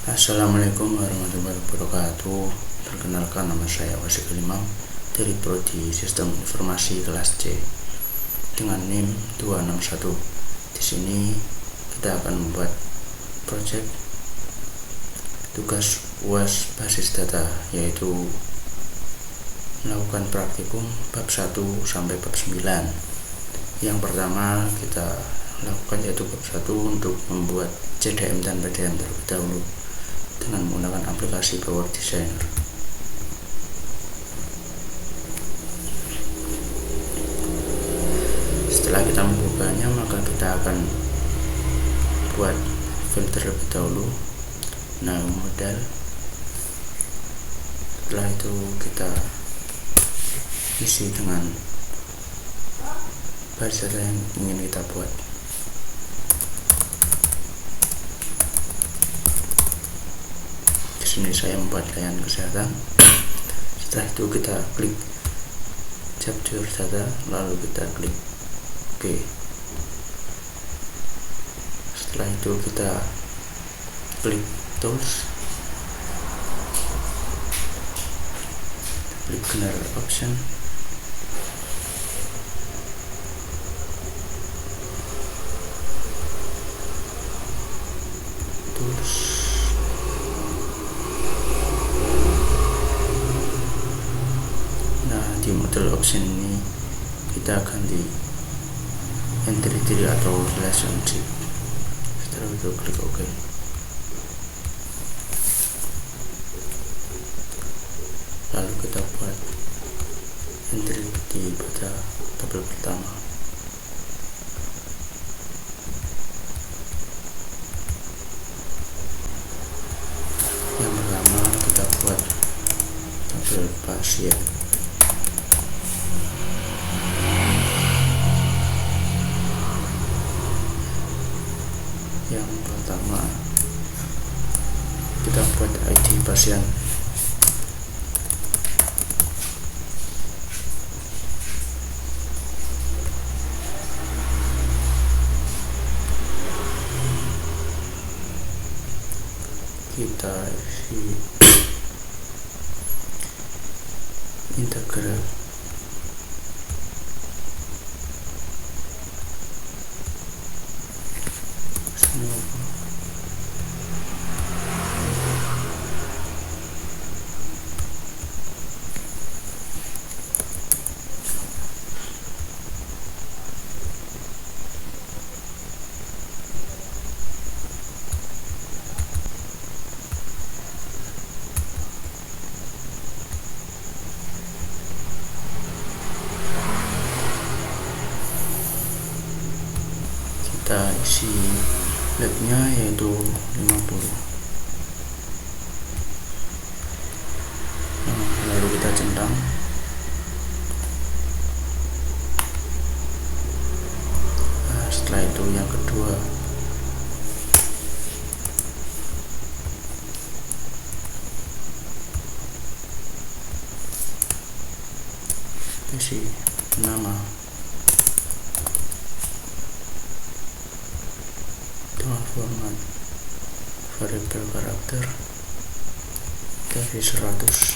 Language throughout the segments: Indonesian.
Assalamualaikum warahmatullahi wabarakatuh. Perkenalkan, nama saya Wasikul Imam dari Prodi Sistem Informasi kelas C dengan NIM 261. Di sini kita akan membuat proyek tugas UAS basis data, yaitu melakukan praktikum bab 1 sampai bab 9. Yang pertama kita lakukan yaitu bab 1 untuk membuat CDM dan PDM terlebih dahulu dengan menggunakan aplikasi Power Designer. Setelah kita membukanya, maka kita akan buat filter terlebih dahulu, nah model. Setelah itu kita isi dengan baris data yang ingin kita buat. Di sini saya membuat layanan kesehatan. Setelah itu kita klik capture data, lalu kita klik OK. Setelah itu kita klik tools, klik general option, tools, nah di model option ini kita ganti entity atau relationship. Setelah itu klik OK. Lalu kita buat entity pada tabel pertama. Yang pertama kita buat tabel pasien. Yang pertama kita buat ID pasien. Kita isi integral kita isi labnya yaitu 50. Lalu kita centang. Setelah itu yang kedua isi nama dengan format variabel karakter dari 100.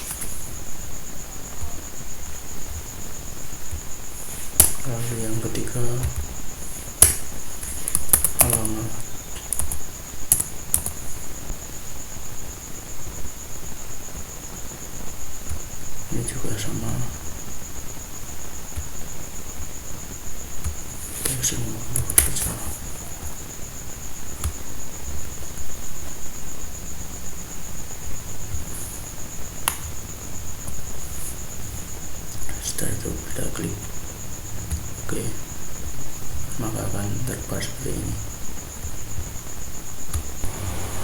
Lalu yang ketiga alamat, ini juga sama, kita isi 50 saja. Setelah itu kita klik OK, maka akan terbuka seperti ini.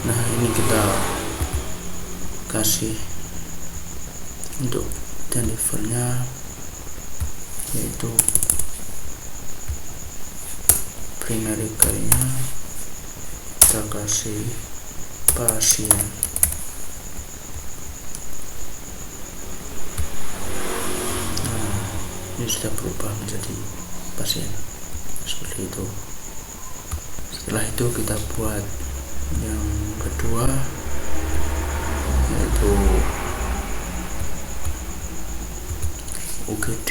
Nah, ini kita kasih untuk delivernya yaitu primary care-nya kita kasih pasien. Ini sudah berubah menjadi pasien seperti itu. Setelah itu kita buat yang kedua yaitu UGD.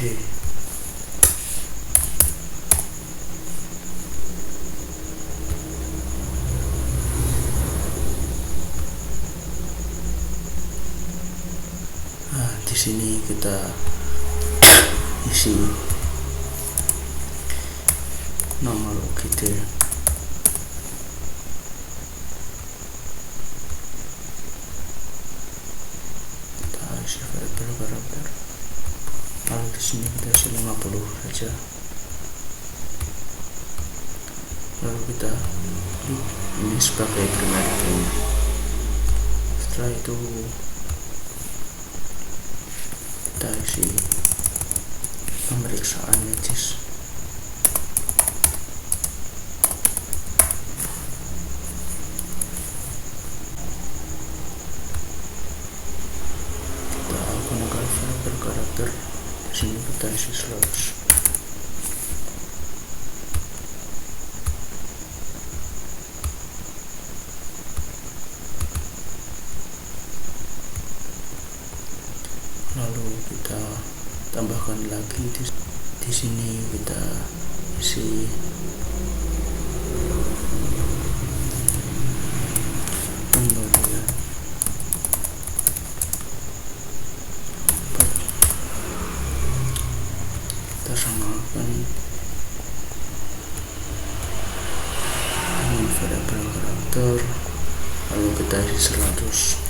Di sini kita isi nomor UGD. Kita isi variabel. Lalu di sini kita isi 50 saja. Lalu kita klik ini sebagai primary key. Setelah itu kita isi pemeriksaan medis. Kita gunakan variabel karakter. Di sini kita isi slots. Lalu kita tambahkan lagi di sini kita isi pembelian. Kita samakan dengan variabel karakter, lalu kita isi 100.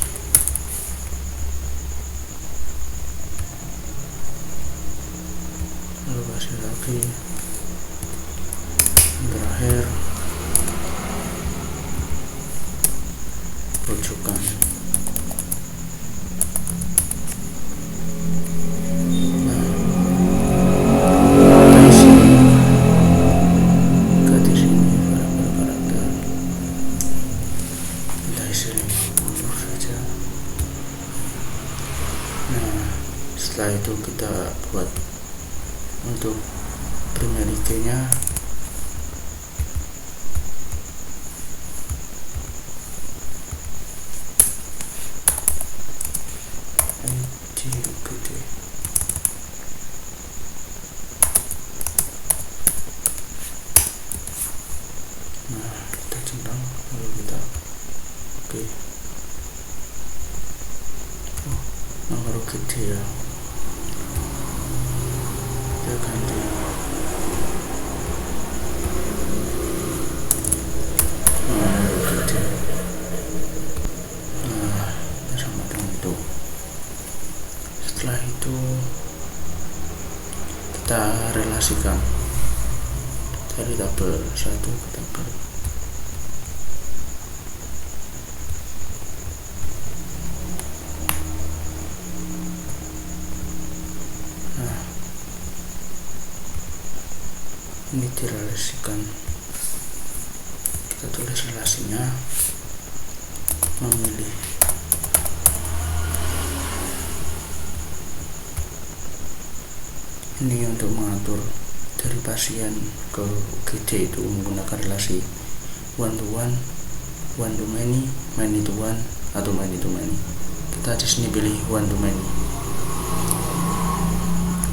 Lalu kasih lagi yang terakhir rujukan. Kita isi di sini variabel karakter, kita isi 50 saja. Setelah itu kita buat untuk primary key-nya. UGD. Kita centang, lalu kita oke. Nomor UGD ya. Kita ganti nomor UGD. Kita sama dengan itu. Setelah itu kita relasikan dari tabel 1 ke tabel. Ini direlasikan, kita tulis relasinya, memilih ini untuk mengatur dari pasien ke UGD itu menggunakan relasi one to one, one to many, many to one, atau many to many. Kita di sini pilih one to many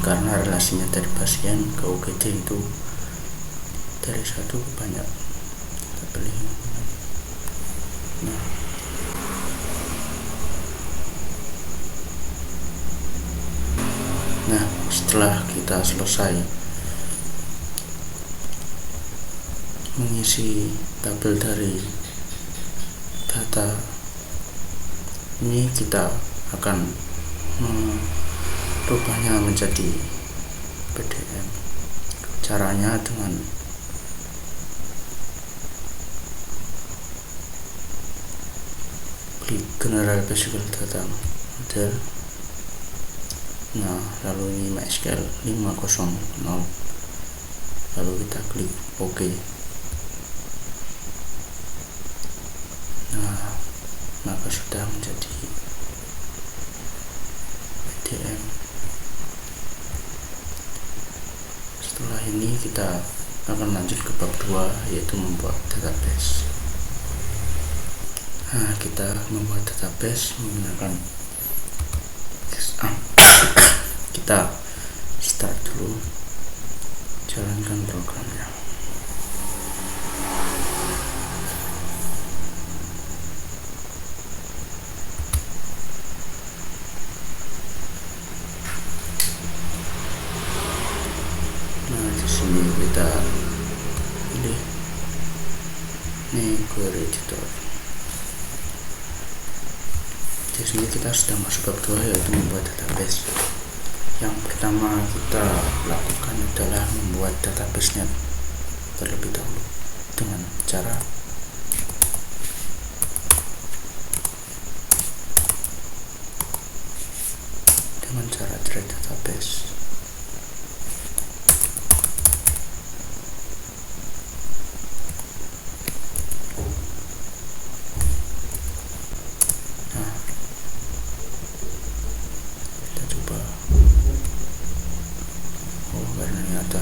karena relasinya dari pasien ke UGD itu dari satu ke banyak. Kita pilih. Nah, setelah kita selesai mengisi tabel dari data ini, kita akan merubahnya menjadi PDM. Caranya dengan klik General Basic Data Model. Lalu ini MySQL 500, lalu kita klik OK. Maka sudah menjadi PDM. Setelah ini kita akan lanjut ke bab 2, yaitu membuat database. Nah, kita membuat database menggunakan kita start dulu, jalankan programnya. Nah, di sini kita pilih query editor. Di sini kita sudah masuk bab 2, yaitu membuat database. Yang pertama kita lakukan adalah membuat database-nya terlebih dahulu dengan cara create database.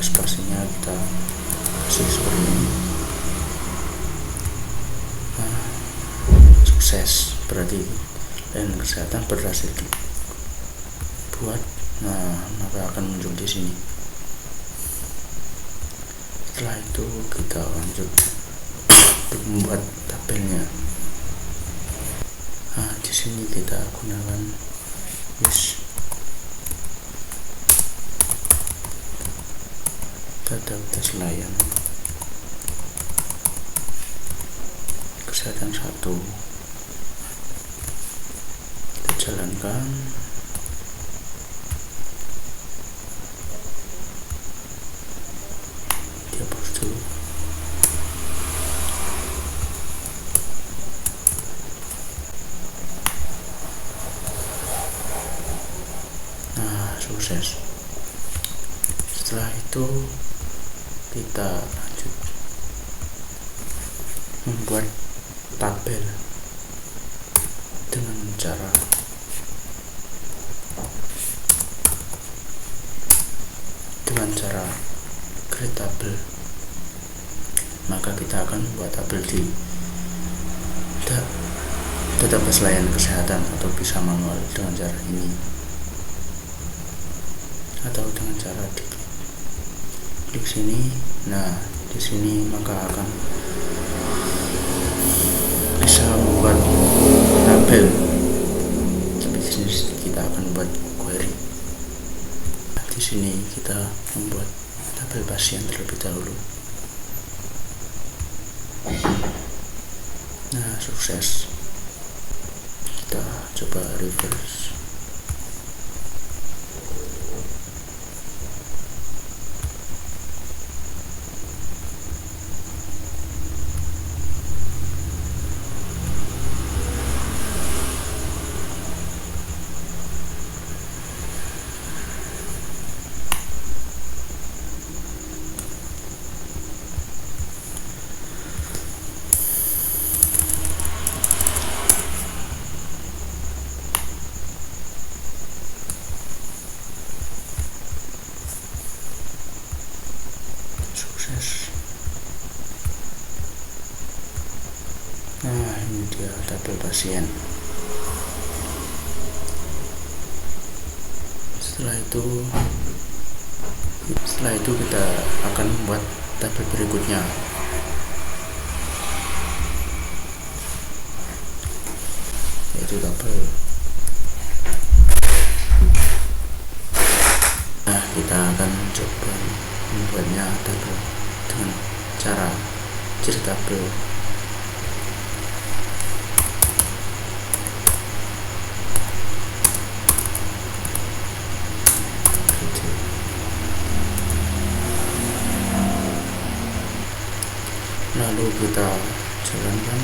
Spasinya kita kasih seperti ini. Sukses, berarti layanan kesehatan berhasil dibuat. Maka akan muncul di sini. Setelah itu kita lanjut untuk membuat tabelnya. Di sini kita gunakan database layanan kesehatan 1. Kita jalankan. Dia hapus dulu. Sukses. Setelah itu kita lanjut membuat tabel dengan cara create tabel. Maka kita akan membuat tabel di database layanan kesehatan, atau bisa manual dengan cara ini, atau dengan cara klik sini. Nah, di sini maka akan bisa membuat tabel. Tapi di sini kita akan buat query. Di sini kita membuat tabel pasien terlebih dahulu. Nah, sukses. Kita coba reverse. Nah, ini dia tabel pasien. Setelah itu kita akan membuat tabel berikutnya, yaitu tabel. Nah, kita akan coba membuatnya tabel dengan cara ciri tabel. Lalu kita jalankan.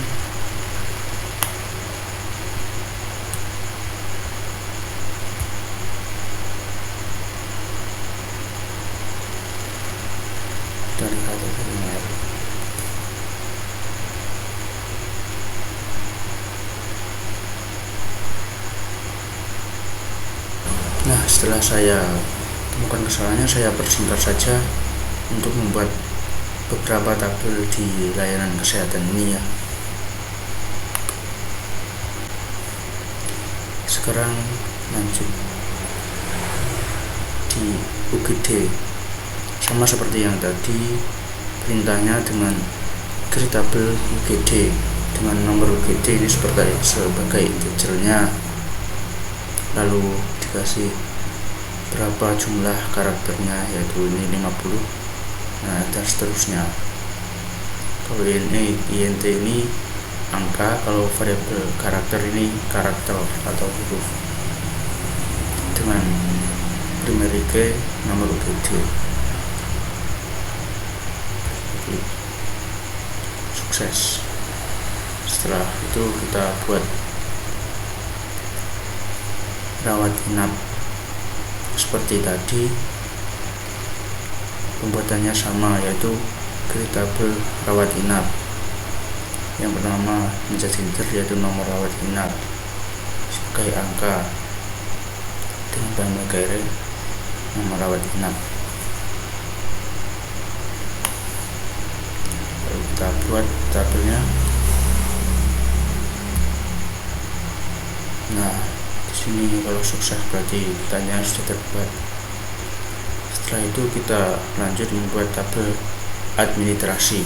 Kita lihat email. Nah, setelah saya temukan kesalahannya, saya persingkat saja untuk membuat beberapa tabel di layanan kesehatan ini ya. Sekarang lanjut di UGD, sama seperti yang tadi, perintahnya dengan creatable UGD dengan nomor UGD ini sebagai integernya, lalu dikasih berapa jumlah karakternya, yaitu ini 50, nah dan seterusnya. Kalau ini int ini angka, kalau variabel karakter ini karakter atau huruf, dengan primary key nomor UGD. Sukses. Setelah itu kita buat rawat inap seperti tadi. Pembuatannya sama, yaitu creatable rawat inap. Yang pertama menjadi integer, yaitu nomor rawat inap sebagai angka dengan primary nomor rawat inap. Lalu kita buat tabelnya. Nah, di sini kalau sukses berarti pertanyaan sudah terbuat. Setelah itu kita lanjut membuat tabel administrasi.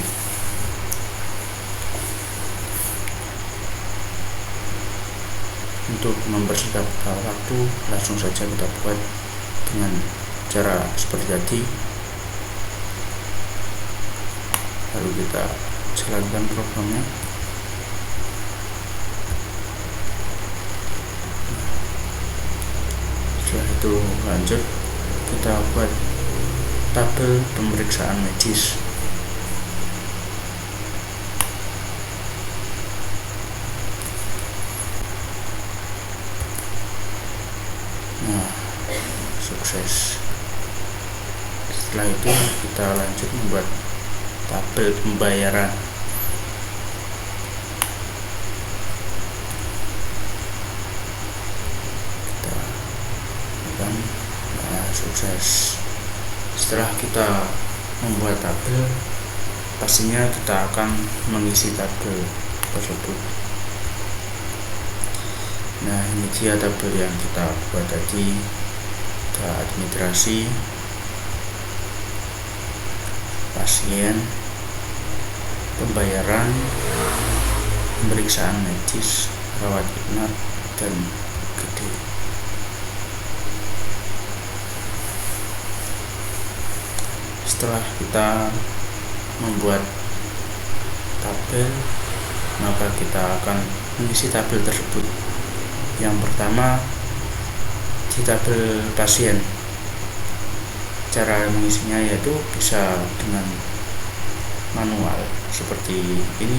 Untuk mempersingkat waktu, langsung saja kita buat dengan cara seperti tadi. Lalu kita jalankan programnya. Setelah itu lanjut kita buat tabel pemeriksaan medis. Nah, sukses. Setelah itu kita lanjut membuat tabel pembayaran. Sukses. Setelah kita membuat tabel, pastinya kita akan mengisi tabel tersebut. Nah, ini dia tabel yang kita buat tadi. Ada administrasi, pasien, pembayaran, pemeriksaan medis, rawat inap, dan UGD. Setelah kita membuat tabel, maka kita akan mengisi tabel tersebut. Yang pertama di tabel pasien. Cara mengisinya yaitu bisa dengan manual seperti ini.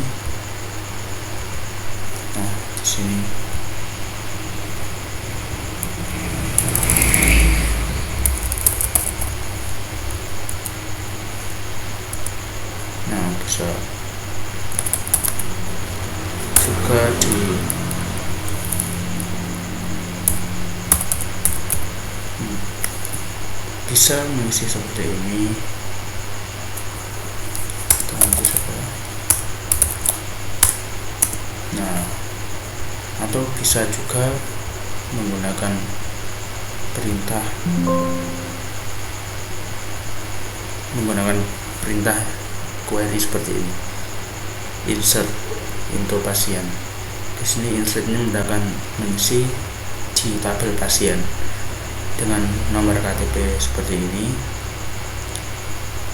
Nah, di sini bisa juga bisa mengisi seperti ini. Nah, atau bisa juga menggunakan perintah query seperti ini. Insert into pasien. Di sini insertnya menggunakan mengisi di tabel pasien dengan nomor KTP seperti ini,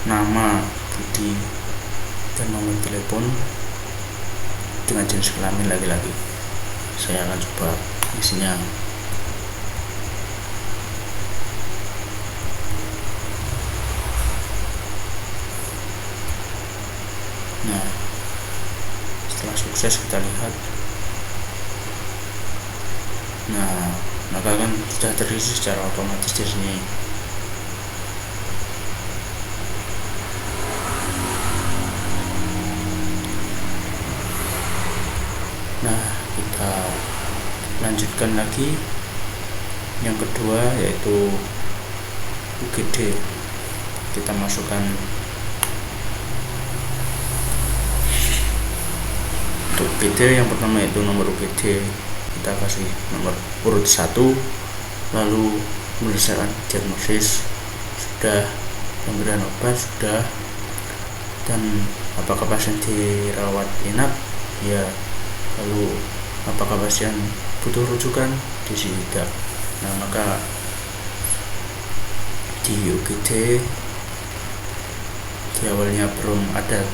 nama Budi, dan nomor telepon dengan jenis kelamin laki-laki. Saya akan coba isinya. Nah, setelah sukses kita lihat. Nah, maka kan sudah terisi secara otomatis di sini. Nah, kita lanjutkan lagi. Yang kedua yaitu UGD. Kita masukkan untuk UGD yang pertama yaitu nomor UGD kita kasih nomor urut 1, lalu menyelesaikan diagnosis sudah, pemberian obat sudah, dan apakah pasien dirawat inap ya, lalu apakah pasien butuh rujukan di sini tidak. Nah, maka di UGD di awalnya belum ada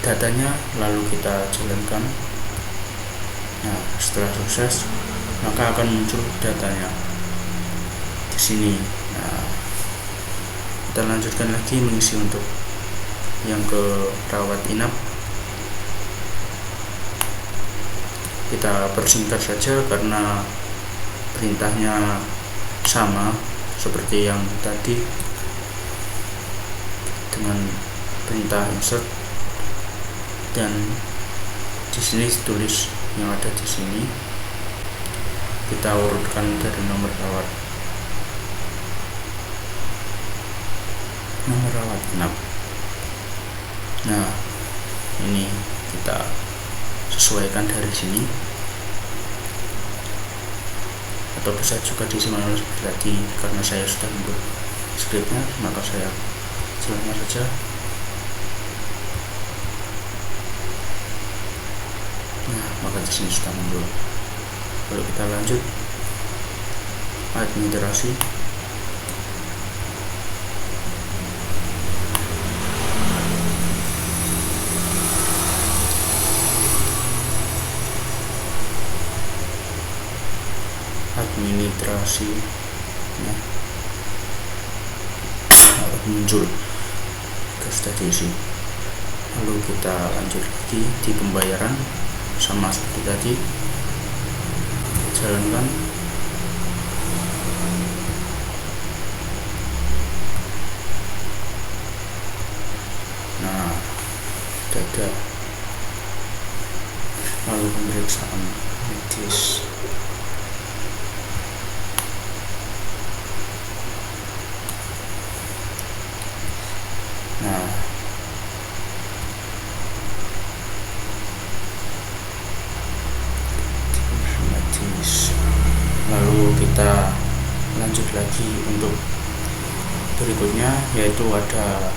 datanya, lalu kita jalankan. Nah, setelah sukses maka akan muncul datanya di sini. Nah, kita lanjutkan lagi mengisi untuk yang ke rawat inap. Kita persingkat saja karena perintahnya sama seperti yang tadi dengan perintah insert, dan di sini tulis yang ada di sini. Kita urutkan dari nomor rawat inap. Nah, ini kita sesuaikan dari sini, atau bisa juga disimpan seperti tadi. Karena saya sudah membuat skripnya, maka saya jalankan saja. Nah, maka di sini sudah muncul. Lalu kita lanjut administrasi. Nah, muncul sudah diisi. Lalu kita lanjut lagi di pembayaran, sama seperti tadi, jalankan. Nah, ada. Lalu pemeriksaan medis. Nah, lalu kita lanjut lagi untuk berikutnya, yaitu ada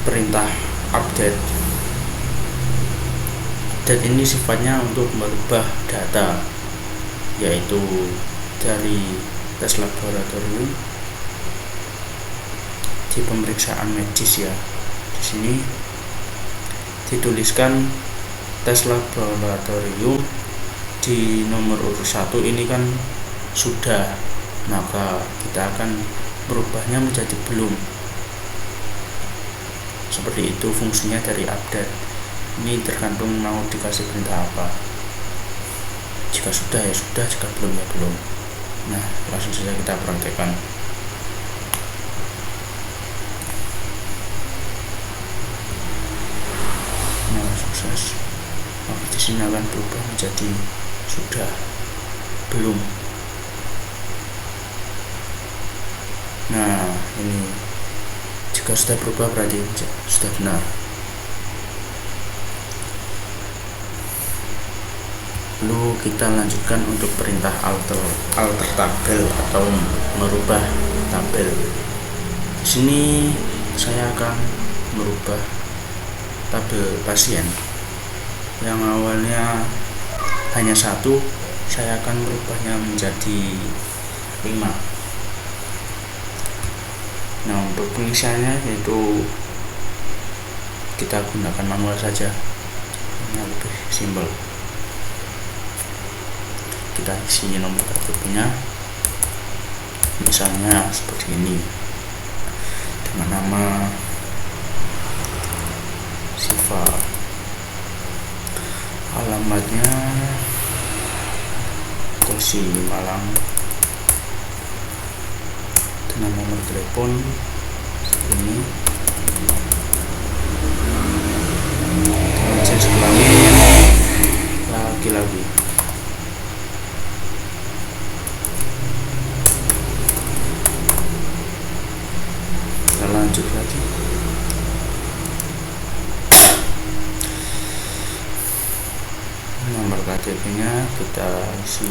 perintah update. Update ini sifatnya untuk merubah data, yaitu dari tes laboratorium di pemeriksaan medis ya. Di sini dituliskan tes laboratorium di nomor urut 1 ini kan sudah, maka kita akan merubahnya menjadi belum. Seperti itu fungsinya dari update. Ini tergantung mau dikasih perintah apa. Jika sudah ya sudah, jika belum ya belum. Nah, langsung saja kita praktekkan. Nah, sukses. Maka di sini akan berubah menjadi sudah, belum. Nah, ini jika sudah berubah berarti sudah benar. Lalu kita lanjutkan untuk perintah alter tabel atau merubah tabel. Di sini saya akan merubah tabel pasien yang awalnya hanya 1, saya akan merubahnya menjadi 5. Nah, untuk pengisiannya yaitu kita gunakan manual saja, ini lebih simpel. Kita isi nomor kartunya, misalnya seperti ini, dengan nama Siva, alamatnya Kosi Malang, dengan nomor telepon ini, dengan jenis kelamin laki-laki. Kita lanjut lagi. Nomor KTP nya kita isi,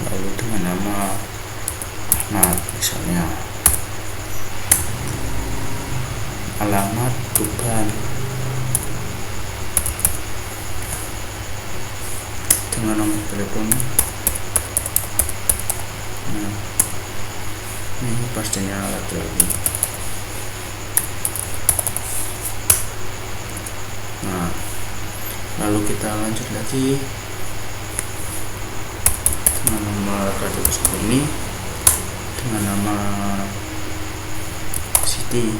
lalu dengan nama Ahmad misalnya, alamat Tuban, dengan nomor telepon. Nah, ini pastinya laki-laki. Nah, lalu kita lanjut lagi dengan nomor KTP seperti ini, dengan nama Siti.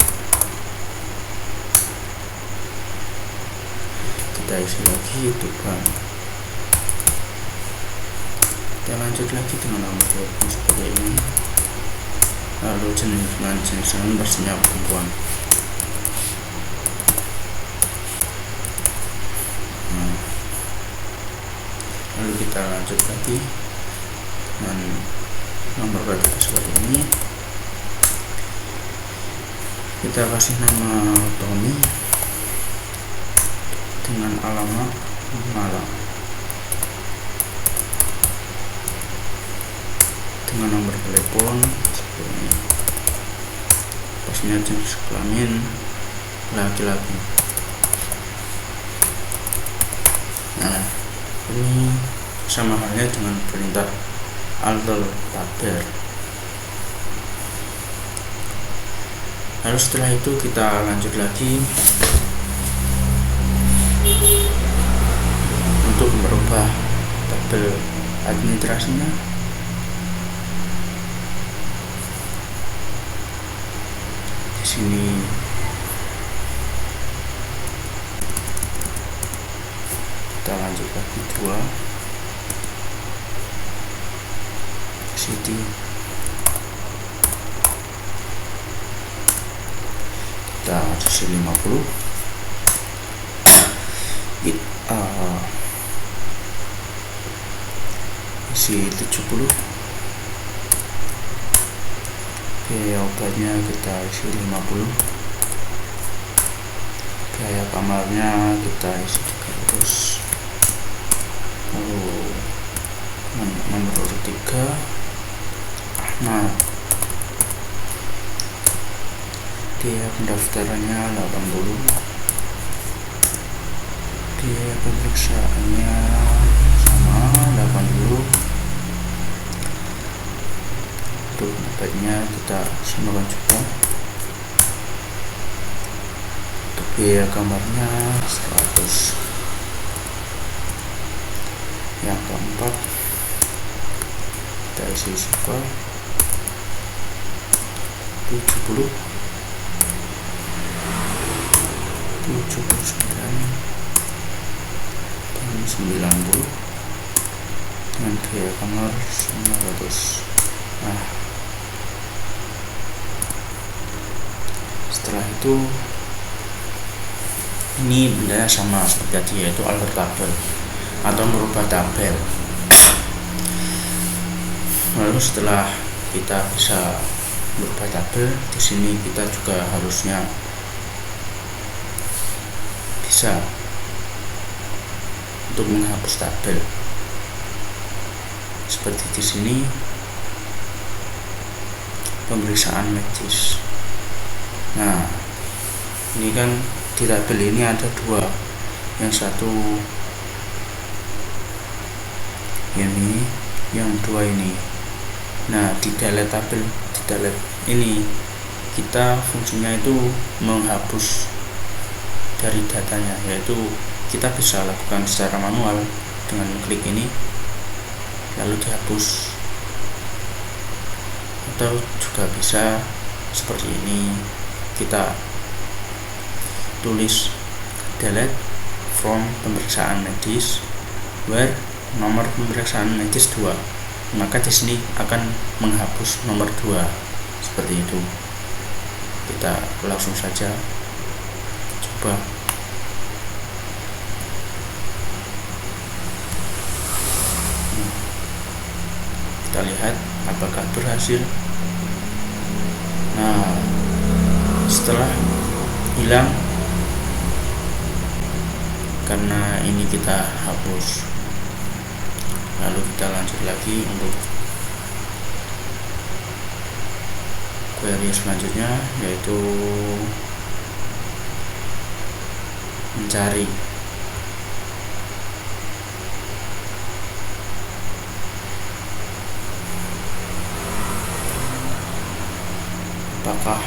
Kita isi lagi Tuban. Kita lanjut lagi dengan nomor telepon seperti ini, lalu jenis pastinya perempuan. Nah, lalu kita lanjut lagi dengan nomor KTP seperti ini, kita kasih nama Tommy dengan alamat Malang, dengan nomor telepon seperti ini, pastinya jenis kelamin laki-laki. Nah, ini sama halnya dengan perintah alter tabel. Lalu setelah itu kita lanjut lagi untuk merubah tabel administrasinya. Di sini kita lanjut lagi 2 Siti, kita isi 50, isi 70, biaya obatnya kita isi 50, biaya kamarnya kita isi 300, lalu nomor urut 3 Ahmad, biaya pendaftarannya 80, biaya pemeriksaannya sama 80, untuk obatnya kita samakan juga, untuk biaya kamarnya 100. Yang keempat kita isi sofa 70, 79 dan 90, dengan biaya kamar 900. Nah, setelah itu ini bendanya sama seperti tadi, yaitu alter tabel atau merubah tabel. Lalu setelah kita bisa merubah tabel, di sini kita juga harusnya bisa untuk menghapus tabel. Seperti di sini pemeriksaan medis. Nah, ini kan di tabel ini ada 2, yang satu ini, yang 2 ini. Nah, di delete tabel, di delete ini kita fungsinya itu menghapus dari datanya, yaitu kita bisa lakukan secara manual dengan klik ini lalu dihapus, atau juga bisa seperti ini, kita tulis delete from pemeriksaan medis where nomor pemeriksaan medis 2, maka di sini akan menghapus nomor 2 seperti itu. Kita langsung saja coba. Kita lihat apakah berhasil. Nah, setelah hilang karena ini kita hapus. Lalu kita lanjut lagi untuk query selanjutnya, yaitu mencari. Apakah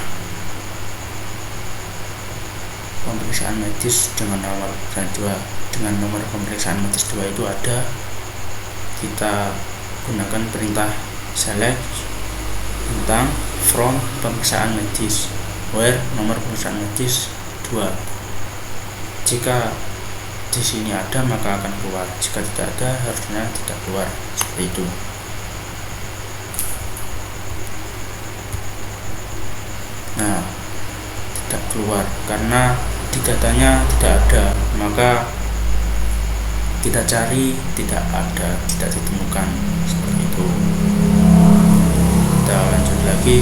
pemeriksaan medis dengan nomor pemeriksaan medis 2 itu ada? Kita gunakan perintah select tentang from pemeriksaan medis where nomor pemeriksaan medis 2. Jika di sini ada maka akan keluar, jika tidak ada harusnya tidak keluar, seperti itu. Nah, tidak keluar karena di datanya tidak ada, maka kita cari tidak ada, tidak ditemukan, seperti itu. Kita lanjut lagi.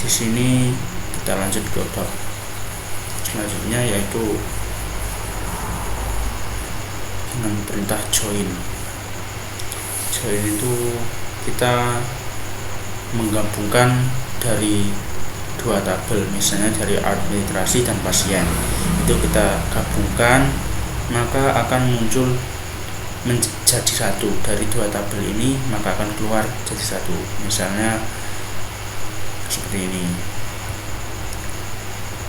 Di sini kita lanjut ke bab selanjutnya, yaitu dengan perintah join. Join itu kita menggabungkan dari dua tabel, misalnya dari administrasi dan pasien, itu kita gabungkan, maka akan muncul menjadi satu. Dari dua tabel ini maka akan keluar jadi satu, misalnya seperti ini.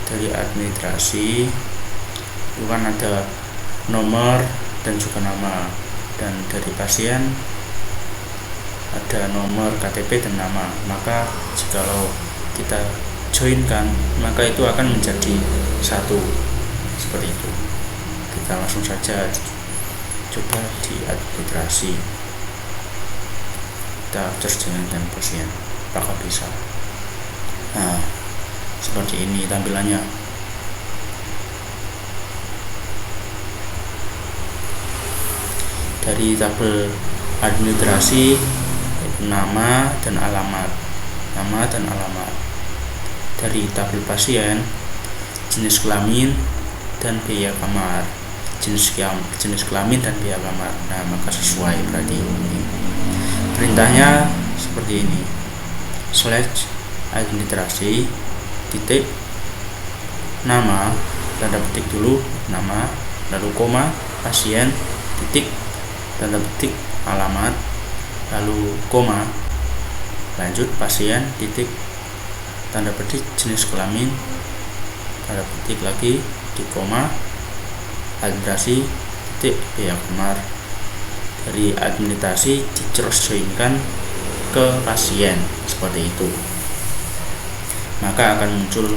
Dari administrasi itu kan ada nomor dan juga nama, dan dari pasien ada nomor KTP dan nama. Maka jikalau kita joinkan maka itu akan menjadi satu, seperti itu. Kita langsung saja coba di administrasi, kita terjun dengan pasien, apakah bisa. Nah, seperti ini tampilannya. Dari tabel administrasi nama dan alamat, dari tabel pasien jenis kelamin dan biaya kamar, jenis kelamin dan biaya kamar. Nah, maka sesuai berarti ini. Perintahnya seperti ini: select administrasi titik nama, tanda petik dulu nama, lalu koma pasien titik tanda petik alamat, lalu koma lanjut pasien titik tanda petik jenis kelamin, tanda petik lagi di koma administrasi titik biaya kamar. Dari administrasi di cross joinkan ke pasien, seperti itu. Maka akan muncul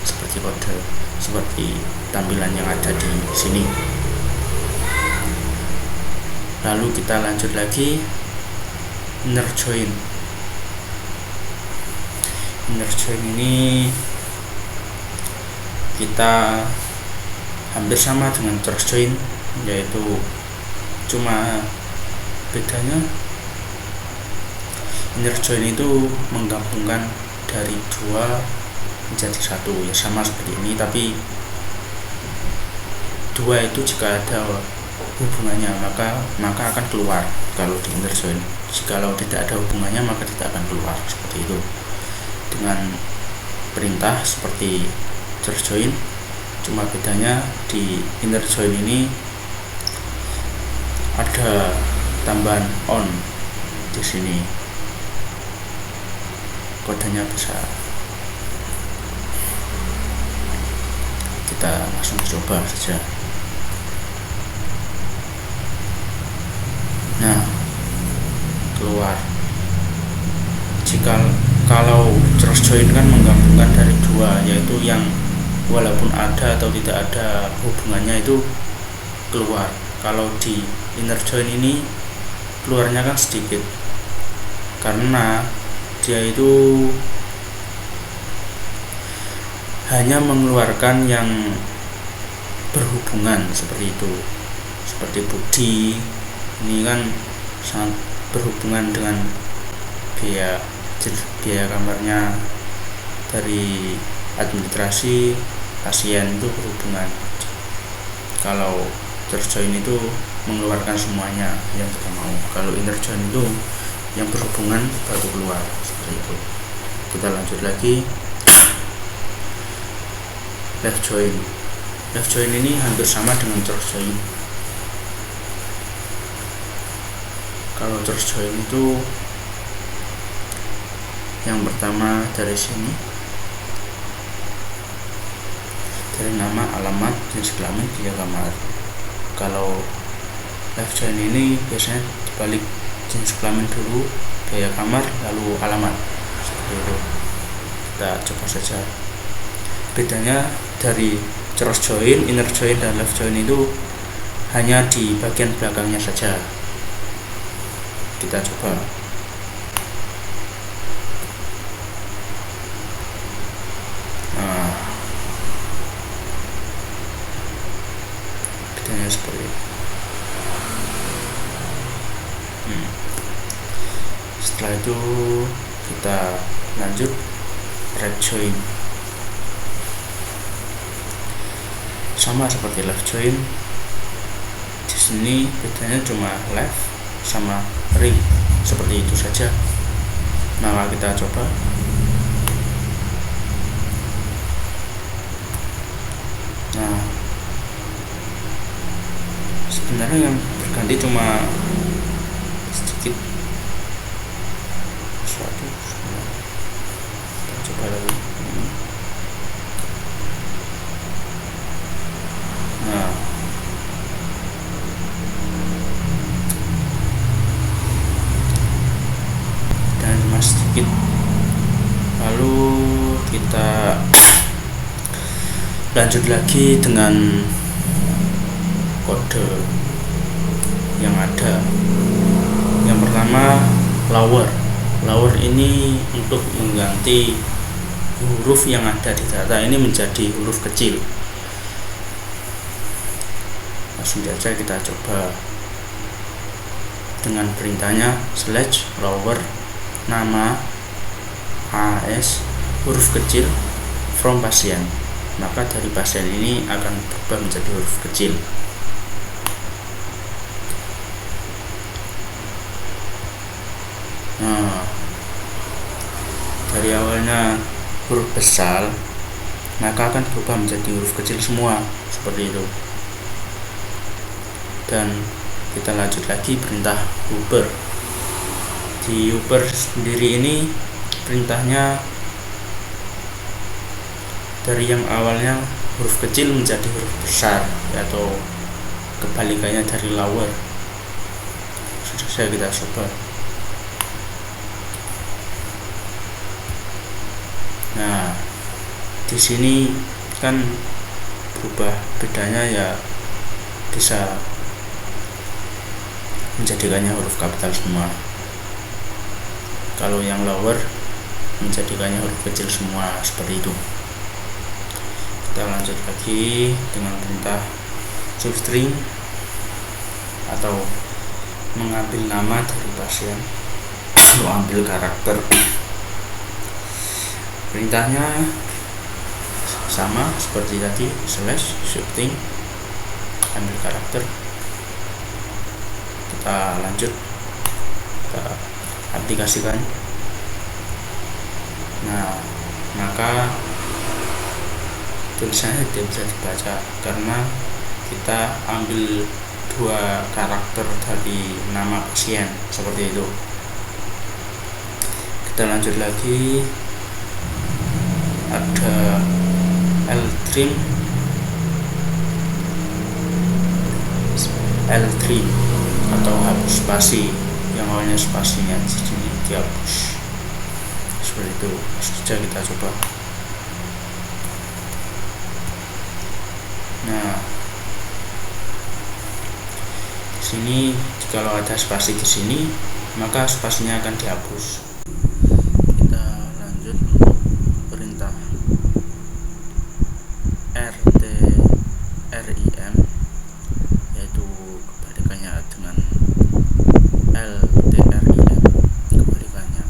seperti kode, seperti tampilan yang ada di sini. Lalu kita lanjut lagi inner join. Inner join ini kita hampir sama dengan cross join, yaitu cuma bedanya inner join itu menggabungkan dari dua menjadi satu, ya sama seperti ini, tapi dua itu jika ada hubungannya maka akan keluar kalau di inner join. Jikalau tidak ada hubungannya maka tidak akan keluar, seperti itu. Dengan perintah seperti cross join, cuma bedanya di inner join ini ada tambahan on di sini, kodenya besar. Kita langsung coba saja. Nah, keluar. Kalau cross join kan menggabungkan dari dua, yaitu yang walaupun ada atau tidak ada hubungannya itu keluar. Kalau di inner join ini keluarnya kan sedikit, karena dia itu hanya mengeluarkan yang berhubungan, seperti itu. Seperti body ini kan sangat berhubungan dengan biaya kamarnya dari administrasi pasien itu berhubungan. Kalau terus join itu mengeluarkan semuanya yang kita mau. Kalau inner join itu yang berhubungan baru keluar, seperti itu. Kita lanjut lagi. Left join. Left join ini hampir sama dengan terus join. Kalau terus join itu yang pertama dari sini, dari nama, alamat, jenis kelamin, biaya kamar. Kalau left join ini biasanya dibalik jenis kelamin dulu, biaya kamar, lalu alamat, seperti itu. Kita coba saja. Bedanya dari cross join, inner join, dan left join itu hanya di bagian belakangnya saja. Kita coba. Nah, bedanya seperti itu. Setelah itu kita lanjut right join. Sama seperti left join. Di sini bedanya cuma left sama ring, seperti itu saja. Maka kita coba. Nah, sebenarnya yang berganti cuma sedikit sesuatu. Kita coba lagi. Nah, dan cuma sedikit. Lalu kita lanjut lagi dengan kode yang ada. Yang pertama lower. Lower ini untuk mengganti huruf yang ada di data ini menjadi huruf kecil. Langsung saja kita coba dengan perintahnya /lower nama AS huruf kecil from pasien. Maka dari pasien ini akan berubah menjadi huruf kecil. Nah, dari awalnya huruf besar, maka akan berubah menjadi huruf kecil semua, seperti itu. Dan kita lanjut lagi perintah Uber. Di Uber sendiri ini perintahnya dari yang awalnya huruf kecil menjadi huruf besar, atau kebalikannya dari lower. Sudah kita coba. Nah, di sini kan berubah, bedanya ya bisa menjadikannya huruf kapital semua. Kalau yang lower menjadikannya huruf kecil semua, seperti itu. Kita lanjut lagi dengan perintah substring atau mengambil nama dari pasien, mengambil karakter. Perintahnya sama seperti tadi, /substring ambil karakter. Kita lanjut, kita aplikasikan. Nah, maka tulisannya tidak bisa dibaca karena kita ambil 2 karakter dari nama pasien, seperti itu. Kita lanjut lagi, ada L-trim atau hapus spasi. Yang awalnya spasinya di sini dihapus, seperti itu. Saja kita coba. Nah, di sini kalau ada spasi di sini, maka spasinya akan dihapus. Kita lanjut perintah RTRIM, yaitu kebalikannya dengan LTRIM, kebalikannya.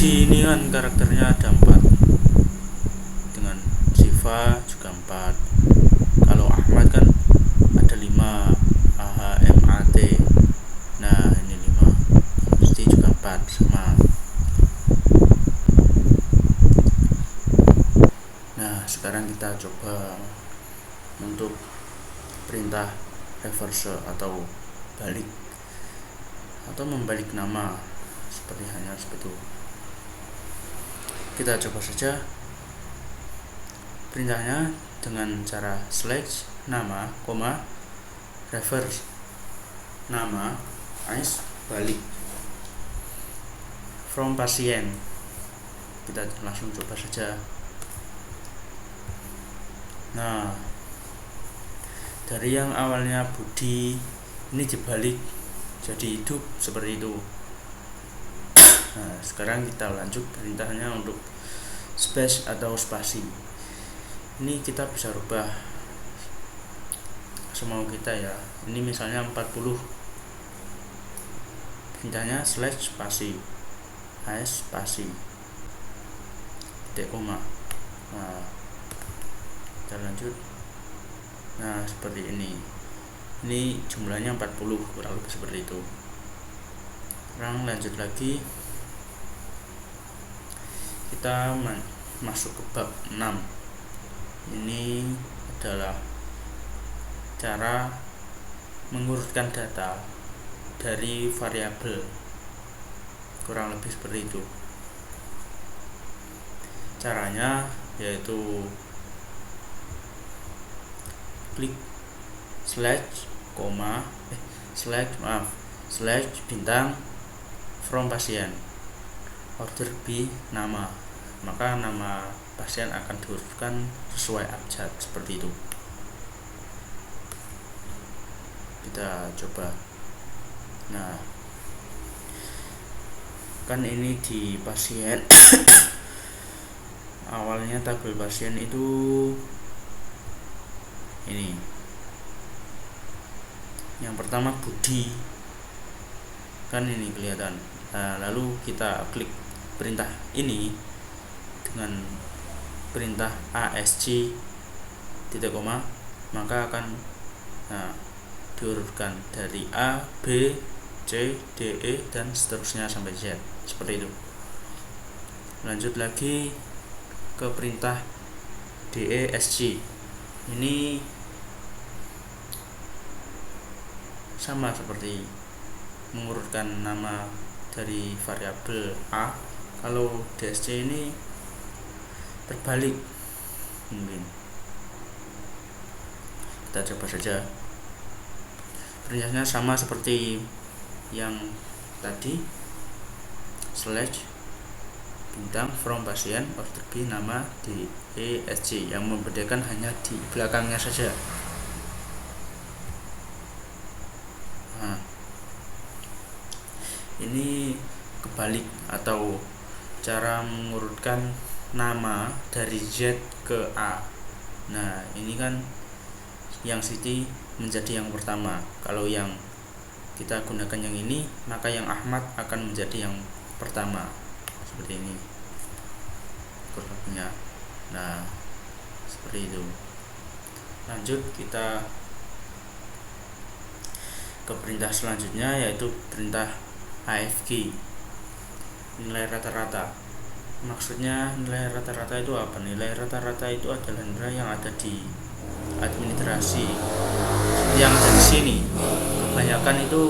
Budi ini kan karakternya ada 4, dengan Siva juga 4. Kalau Ahmad kan ada 5, AHMAT. Nah ini 5, Musti juga 4 sama. Nah sekarang kita coba untuk perintah reverse atau balik atau membalik nama, seperti itu. Kita coba saja perintahnya dengan cara slash nama, reverse nama, balik from pasien. Kita langsung coba saja. Nah, dari yang awalnya Budi ini dibalik jadi hidup seperti itu. Nah, sekarang kita lanjut perintahnya untuk space atau spasi. Ini kita bisa rubah semau kita ya. Ini misalnya 40. Perintahnya slash spasi, spasi, titik koma. Nah, kita lanjut. Nah, seperti ini. Ini jumlahnya 40, kurang lebih seperti itu. Sekarang lanjut lagi. Kita masuk ke bab 6. Ini adalah cara mengurutkan data dari variabel, kurang lebih seperti itu. Caranya yaitu klik slash bintang from pasien, order by nama, maka nama pasien akan diurutkan sesuai abjad seperti itu. Kita coba. Nah, kan ini di pasien awalnya tabel pasien itu ini. Yang pertama Budi, kan ini kelihatan. Nah, lalu kita klik perintah ini dengan perintah ASC titik koma, maka akan diurutkan dari A, B, C, D, E dan seterusnya sampai Z seperti itu. Lanjut lagi ke perintah DESC. Ini sama seperti mengurutkan nama dari variabel A. Kalau DSC ini terbalik mungkin. Kita coba saja. Perintahnya sama seperti yang tadi, slash bintang from pasien, order by nama di DESC. Yang membedakan hanya di belakangnya saja. Nah, ini kebalik atau cara mengurutkan nama dari Z ke A. Nah, ini kan yang Siti menjadi yang pertama. Kalau yang kita gunakan yang ini, maka yang Ahmad akan menjadi yang pertama. Seperti ini kurangnya. Nah, seperti itu. Lanjut kita ke perintah selanjutnya, yaitu perintah AFG, nilai rata-rata. Maksudnya nilai rata-rata itu apa? Nilai rata-rata itu adalah nilai yang ada di administrasi, yang ada di sini. Kebanyakan itu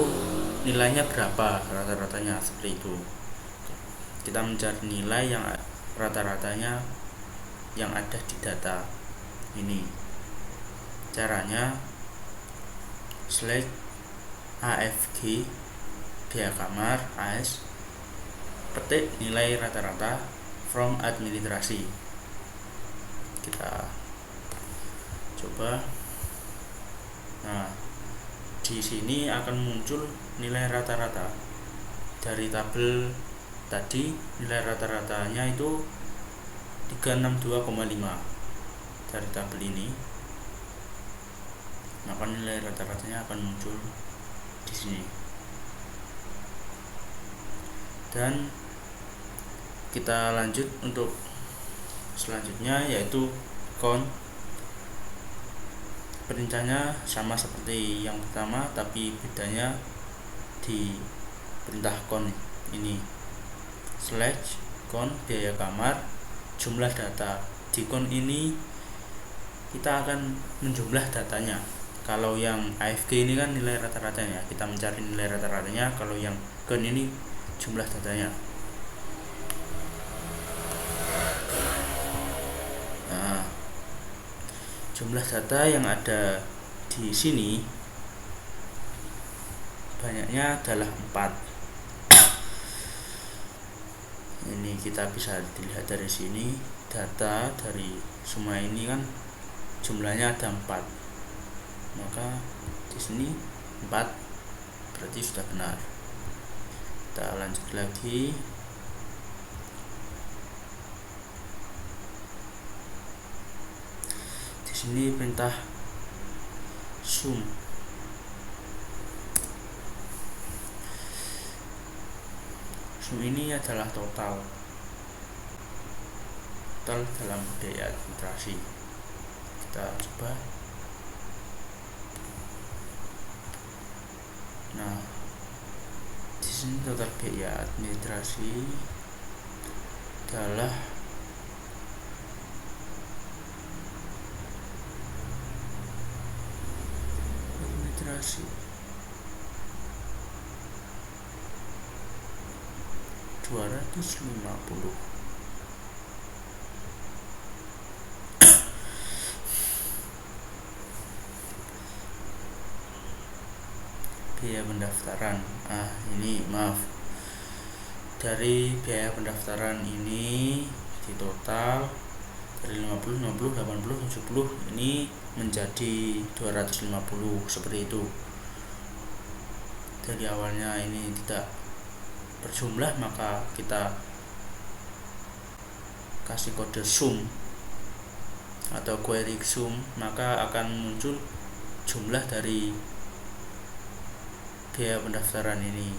nilainya berapa rata-ratanya, seperti itu. Kita mencari nilai yang rata-ratanya yang ada di data ini. Caranya slash AFG dia kamar AS petik nilai rata-rata from administrasi. Kita coba. Nah, di sini akan muncul nilai rata-rata dari tabel tadi. Nilai rata-ratanya itu 362,5 dari tabel ini, maka nilai rata-ratanya akan muncul di sini. Dan kita lanjut untuk selanjutnya, yaitu count. Perintahnya sama seperti yang pertama, tapi bedanya di perintah count ini. Slash count biaya kamar, jumlah data. Di count ini kita akan menjumlah datanya. Kalau yang AFG ini kan nilai rata-ratanya, kita mencari nilai rata-ratanya. Kalau yang count ini jumlah datanya. Nah, jumlah data yang ada di sini banyaknya adalah 4. Ini kita bisa dilihat dari sini, data dari semua ini kan jumlahnya ada 4. Maka di sini 4 berarti sudah benar. Kita lanjut lagi. Ini perintah sum. Sum ini adalah total dalam biaya administrasi. Kita coba. Nah, di sini total biaya administrasi adalah administrasi 250. Biaya pendaftaran. Ini maaf. Dari biaya pendaftaran ini di total dari 50, 60, 80, 70 ini menjadi 250 seperti itu. Dari awalnya ini tidak berjumlah, maka kita kasih kode sum atau query sum, maka akan muncul jumlah dari biaya pendaftaran ini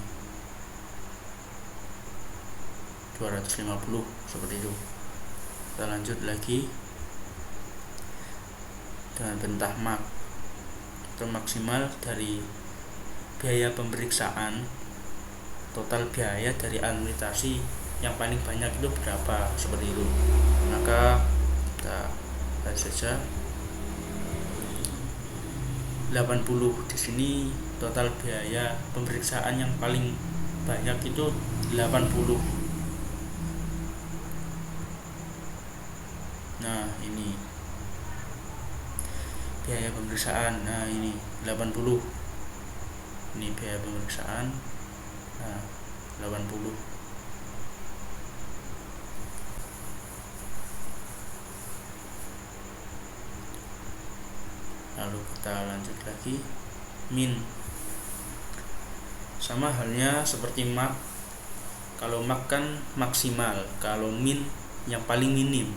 250 seperti itu. Kita lanjut lagi dengan perintah mak atau maksimal dari biaya pemeriksaan. Total biaya dari administrasi yang paling banyak itu berapa, seperti itu. Maka kita lihat saja 80. Di sini total biaya pemeriksaan yang paling banyak itu 80. Nah, ini biaya pemeriksaan. Nah, ini 80. Ini biaya pemeriksaan. Nah, 80. Lalu kita lanjut lagi. Min. Sama halnya seperti mak. Kalau mak kan maksimal, kalau min yang paling minim.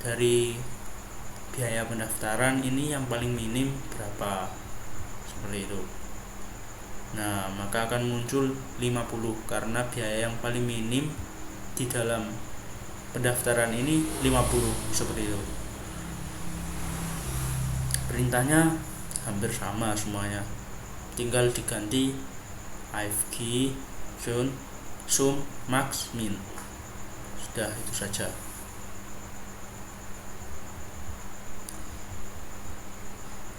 Dari biaya pendaftaran ini yang paling minim berapa, seperti itu. Nah, maka akan muncul 50 karena biaya yang paling minim di dalam pendaftaran ini 50, seperti itu. Perintahnya hampir sama semuanya, tinggal diganti AFG, count, sum, max, min. Sudah, itu saja.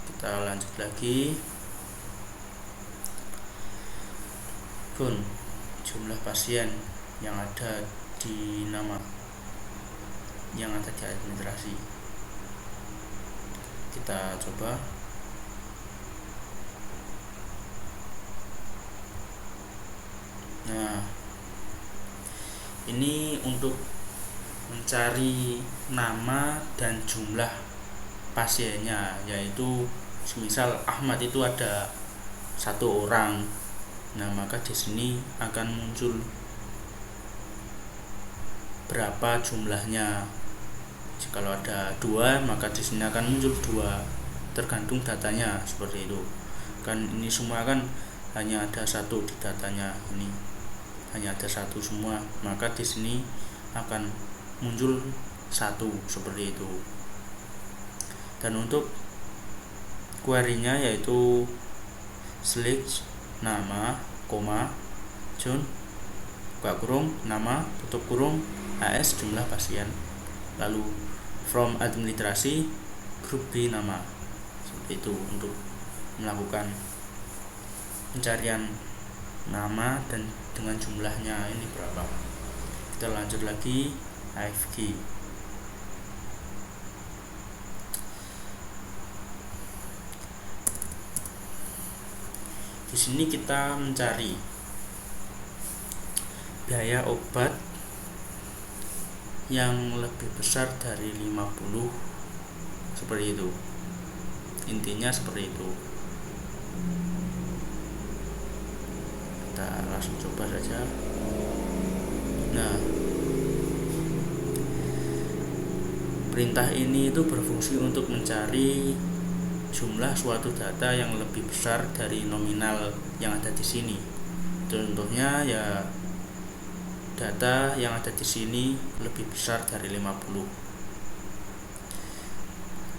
Kita lanjut lagi. Count, jumlah pasien yang ada di nama, yang ada di administrasi. Kita coba. Nah, ini untuk mencari nama dan jumlah pasiennya, yaitu semisal Ahmad itu ada 1 orang. Nah, maka di sini akan muncul berapa jumlahnya. Jikalau ada 2, maka di sini akan muncul 2, tergantung datanya, seperti itu. Kan ini semua kan hanya ada 1 di datanya, ini hanya ada satu semua, maka di sini akan muncul satu seperti itu. Dan untuk query-nya yaitu select nama, koma, John, buka kurung, nama, tutup kurung, AS jumlah pasien. Lalu from administrasi grup B nama. Seperti itu untuk melakukan pencarian nama dan dengan jumlahnya ini berapa. Kita lanjut lagi AFG. Di sini kita mencari biaya obat yang lebih besar dari 50, seperti itu. Intinya seperti itu. Kita langsung coba saja. Nah, perintah ini itu berfungsi untuk mencari jumlah suatu data yang lebih besar dari nominal yang ada di sini. Contohnya ya data yang ada di sini lebih besar dari 50.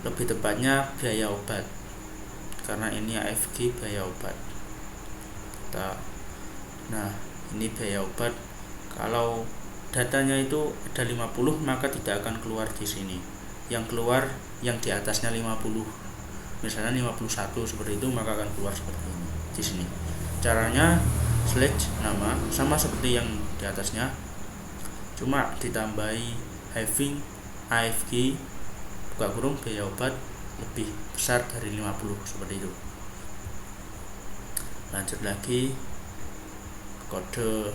Lebih tepatnya biaya obat. Karena ini AFG biaya obat. Nah, ini biaya obat. Kalau datanya itu ada 50, maka tidak akan keluar di sini. Yang keluar yang di atasnya 50. Misalnya 51 seperti itu, maka akan keluar seperti ini di sini. Caranya select nama sama seperti yang di atasnya, cuma ditambahi having AFG buka kurung biaya obat lebih besar dari 50 seperti itu. Lanjut lagi kode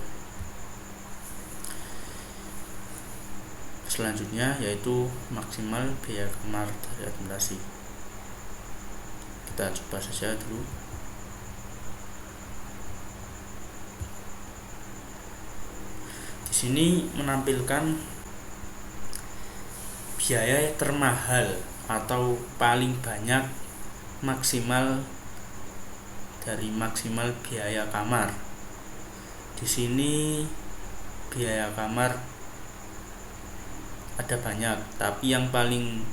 selanjutnya yaitu maksimal biaya kamar dari administrasi. Kita coba saja dulu. Di sini menampilkan biaya termahal atau paling banyak maksimal dari maksimal biaya kamar. Di sini biaya kamar ada banyak, tapi yang paling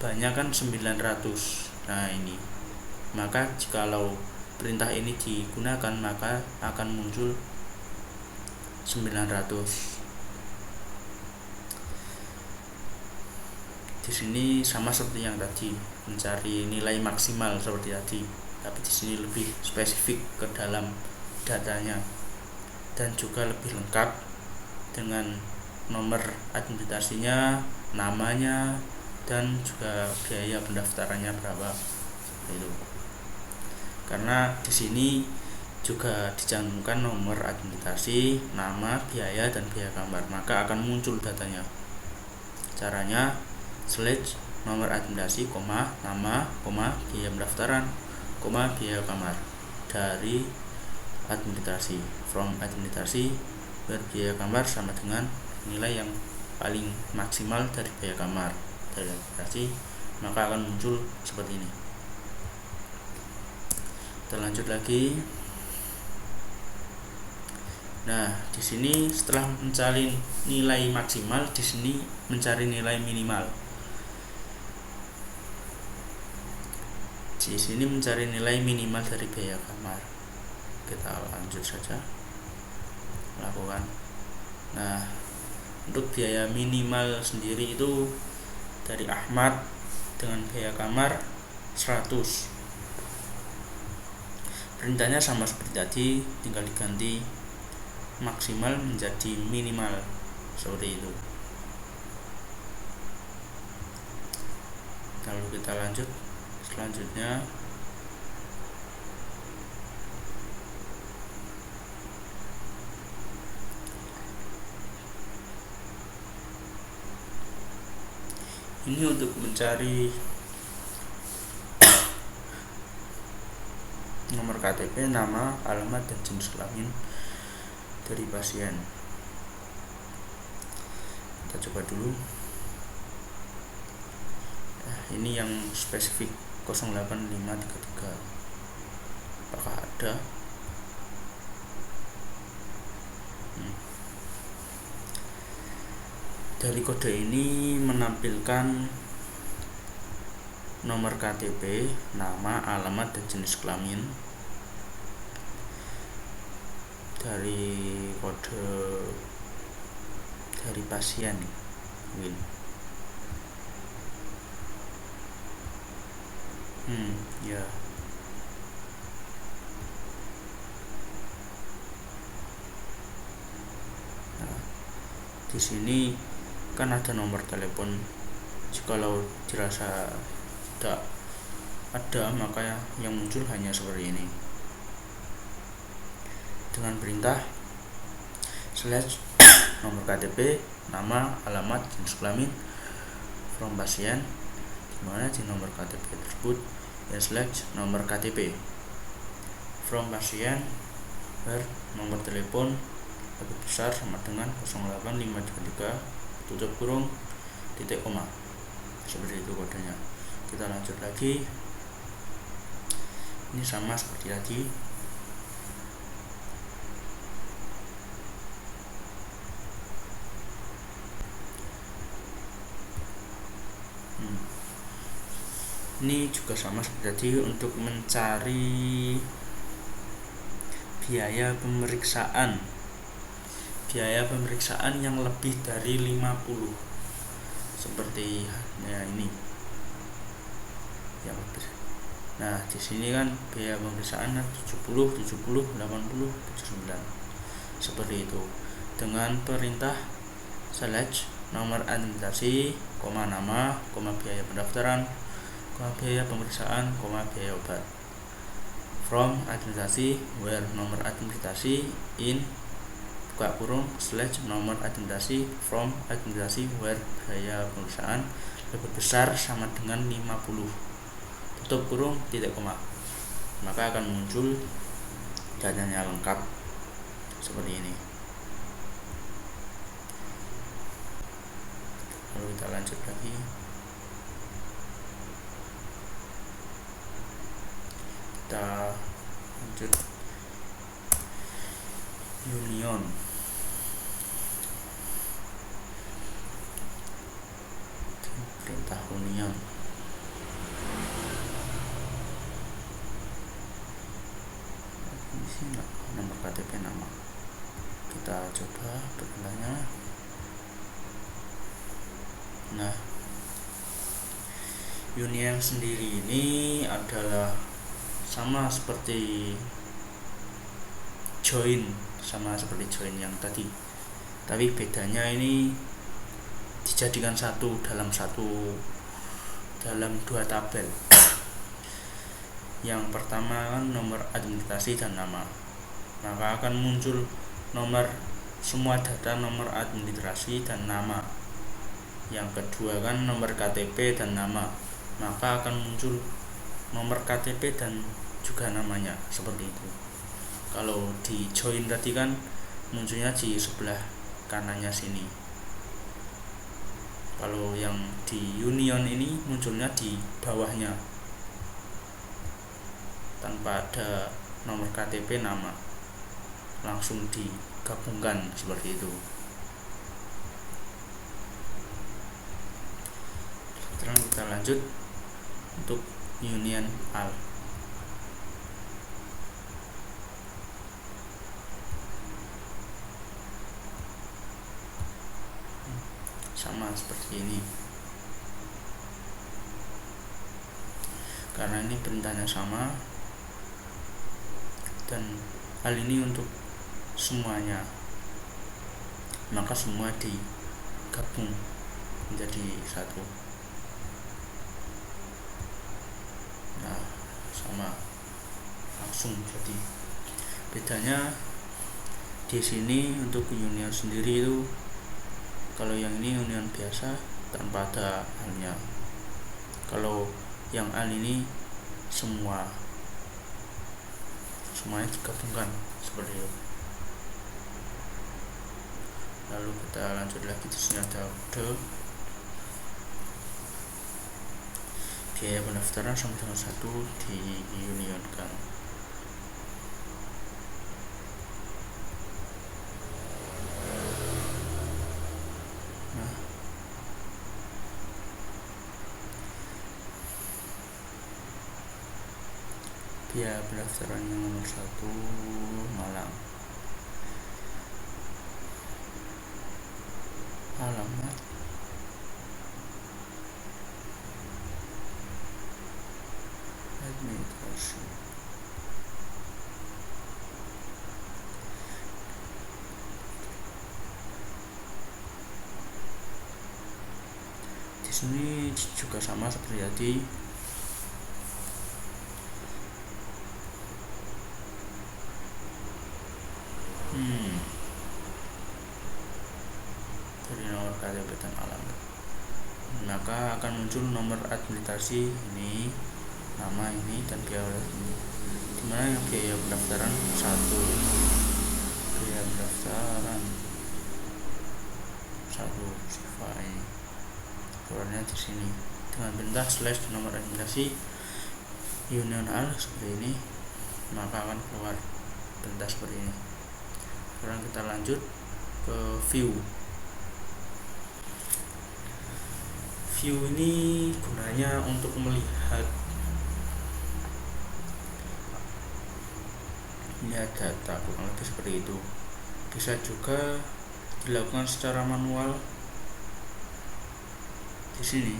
banyak kan 900. Nah ini, maka jikalau perintah ini digunakan maka akan muncul 900. Di sini sama seperti yang tadi, mencari nilai maksimal seperti tadi, tapi di sini lebih spesifik ke dalam datanya dan juga lebih lengkap dengan nomor administrasinya, namanya, dan juga biaya pendaftarannya berapa itu. Karena di sini juga dicantumkan nomor administrasi, nama, biaya, dan biaya kamar, maka akan muncul datanya. Caranya select nomor administrasi, nama, biaya pendaftaran, biaya kamar dari administrasi. From administrasi biaya kamar sama dengan nilai yang paling maksimal dari biaya kamar dari administrasi, maka akan muncul seperti ini. Kita lanjut lagi. Nah, di sini setelah mencari nilai maksimal, di sini mencari nilai minimal. Di sini mencari nilai minimal dari biaya kamar. Kita lanjut saja lakukan. Nah, untuk biaya minimal sendiri itu dari Ahmad dengan biaya kamar 100. Perintahnya sama seperti tadi, tinggal diganti maksimal menjadi minimal seperti itu. Lalu kita lanjut selanjutnya. Ini untuk mencari nomor KTP, nama, alamat, dan jenis kelamin dari pasien. Kita coba dulu. Nah, ini yang spesifik 08533. Apakah ada? Dari kode ini menampilkan nomor KTP, nama, alamat, dan jenis kelamin. Dari kode dari pasien Win. Ya. Nah, di sini kan ada nomor telepon. Jikalau dirasa tidak ada, maka yang muncul hanya seperti ini. Dengan perintah slash nomor KTP, nama, alamat, jenis kelamin from pasien, dimana di nomor KTP tersebut ya slash nomor KTP from pasien where nomor telepon lebih besar sama dengan 08533 tutup kurung titik koma. Seperti itu kodenya. Kita lanjut lagi. Ini sama seperti tadi. Ini juga sama seperti tadi untuk mencari biaya pemeriksaan yang lebih dari 50, seperti ya ini yang lebih. Nah, di sini kan biaya pemeriksaan 70, 80, 79 seperti itu. Dengan perintah select nomor administrasi, nama, biaya pendaftaran, biaya pemeriksaan, biaya obat from administrasi where nomor administrasi in buka kurung slash nomor administrasi from administrasi where biaya pemeriksaan lebih besar sama dengan 50 tutup kurung titik koma, maka akan muncul datanya lengkap seperti ini. Lalu kita lanjut lagi. Kita lanjut union. Perintah union. Ini sih nomor KTP, nama. Kita coba perintahnya. Nah, union sendiri ini adalah sama seperti join yang tadi, tapi bedanya ini dijadikan dalam dua tabel. Yang pertama kan nomor administrasi dan nama, maka akan muncul semua data nomor administrasi dan nama. Yang kedua kan nomor KTP dan nama, maka akan muncul nomor KTP dan juga namanya, seperti itu. Kalau di join tadi kan munculnya di sebelah kanannya sini. Kalau yang di union ini munculnya di bawahnya tanpa ada nomor KTP, nama, langsung digabungkan seperti itu. Sekarang kita lanjut untuk union al. Sama seperti ini, karena ini perintahnya sama dan hal ini untuk semuanya, maka semua digabung menjadi satu. Nah, sama langsung. Jadi bedanya di sini untuk union sendiri itu, kalau yang ini union biasa tanpa ada halnya. Kalau yang al ini semuanya digabungkan seperti itu. Lalu kita lanjut lagi. Di sini ada kode biaya pendaftaran sama dengan 1 diunionkan. biaya pendaftaran yang nomor 1 Malang. Alamat administrasi. Di sini juga sama seperti tadi. Dari nomor KTP dan alamat, maka akan muncul nomor administrasi ini, nama ini, dan biaya ini. Dimana yang biaya pendaftaran 1, biaya pendaftaran 1 Siva ini keluarnya di sini dengan perintah slash nomor administrasi Union Al seperti ini, maka akan keluar perintah seperti ini. Sekarang kita lanjut ke view. View ini gunanya untuk melihat data, kurang lebih seperti itu. Bisa juga dilakukan secara manual. Di sini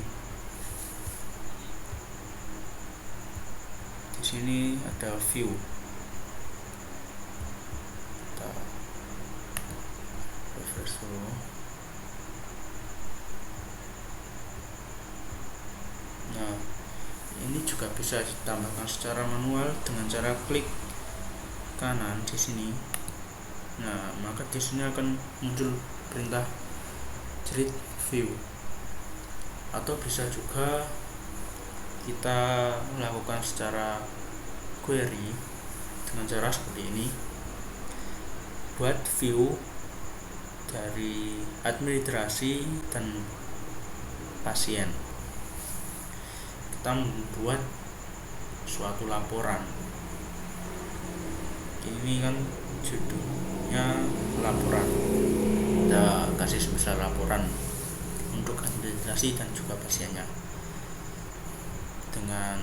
ada view. Kita refresh dulu. Nah, ini juga bisa ditambahkan secara manual dengan cara klik kanan di sini. Nah, maka di sini akan muncul perintah create view. Atau bisa juga kita melakukan secara query dengan cara seperti ini. Buat view dari administrasi dan pasien. Kita membuat suatu laporan. Ini kan judulnya laporan. Kita kasih sebesar laporan untuk administrasi dan juga pasiennya, dengan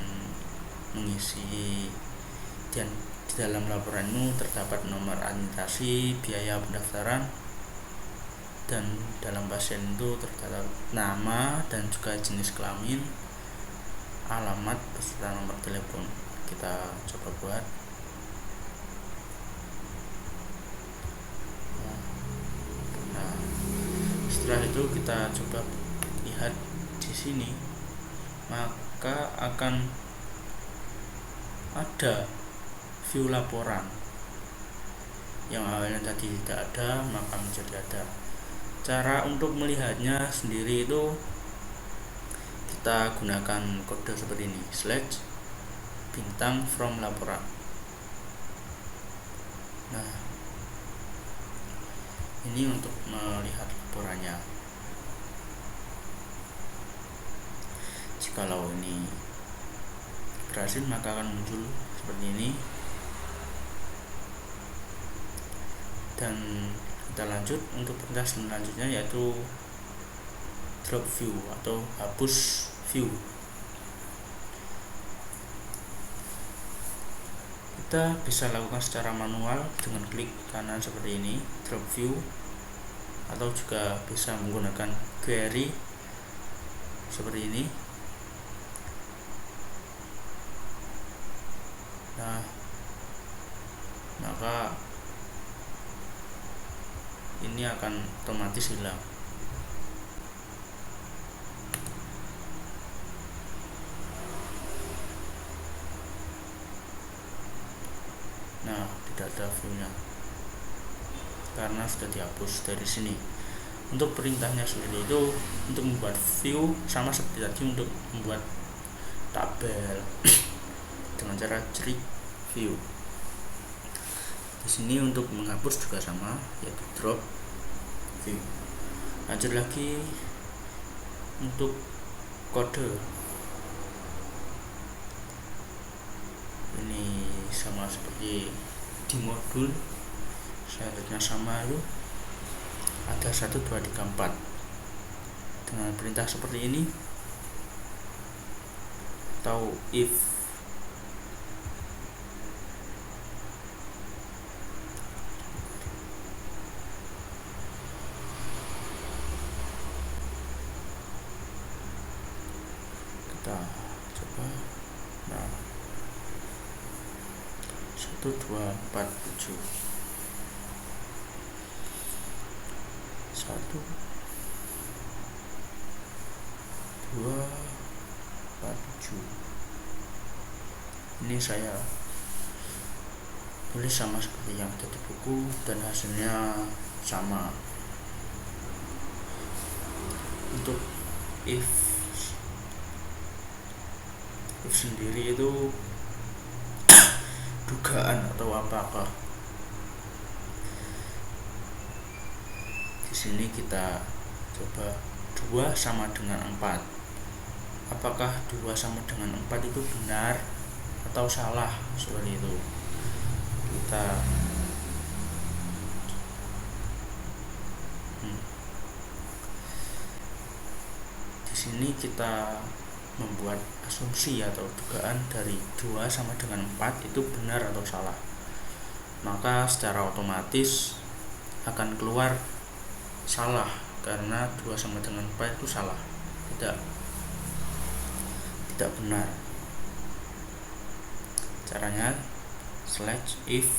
mengisi dan di dalam laporanmu terdapat nomor administrasi, biaya pendaftaran, dan dalam pasien itu terdapat nama dan juga jenis kelamin, alamat beserta nomor telepon. Kita coba buat. Nah, setelah itu kita coba lihat di sini, maka akan ada view laporan yang awalnya tadi tidak ada, maka menjadi ada. Cara untuk melihatnya sendiri itu kita gunakan kode seperti ini, slash bintang from laporan. Nah, ini untuk melihat laporannya. Jikalau ini berhasil, maka akan muncul seperti ini. Dan kita lanjut untuk perintah selanjutnya, yaitu drop view atau hapus view. Kita bisa lakukan secara manual dengan klik kanan seperti ini, drop view, atau juga bisa menggunakan query seperti ini. Nah, maka ini akan otomatis hilang. Nah, tidak ada view-nya karena sudah dihapus dari sini. Untuk perintahnya sendiri itu untuk membuat view sama seperti tadi untuk membuat tabel dengan cara create view. Di sini untuk menghapus juga sama, yaitu drop view. Lanjut lagi untuk kode. Ini sama seperti di modul, selanjutnya sama, itu ada 1, 2, 3, 4 dengan perintah seperti ini, atau if kita coba. Nah, 1 2 4 7 1 2 4 7. Ini saya tulis sama seperti yang ada di buku dan hasilnya sama. Untuk if sendiri itu dugaan atau apakah. Di sini kita coba 2 sama dengan 4. Apakah 2 sama dengan 4 itu benar atau salah? Seperti itu. Kita di sini kita membuat asumsi atau dugaan dari 2 sama dengan 4 itu benar atau salah. Maka secara otomatis akan keluar salah karena 2 sama dengan 4 itu salah. Tidak benar. Caranya /if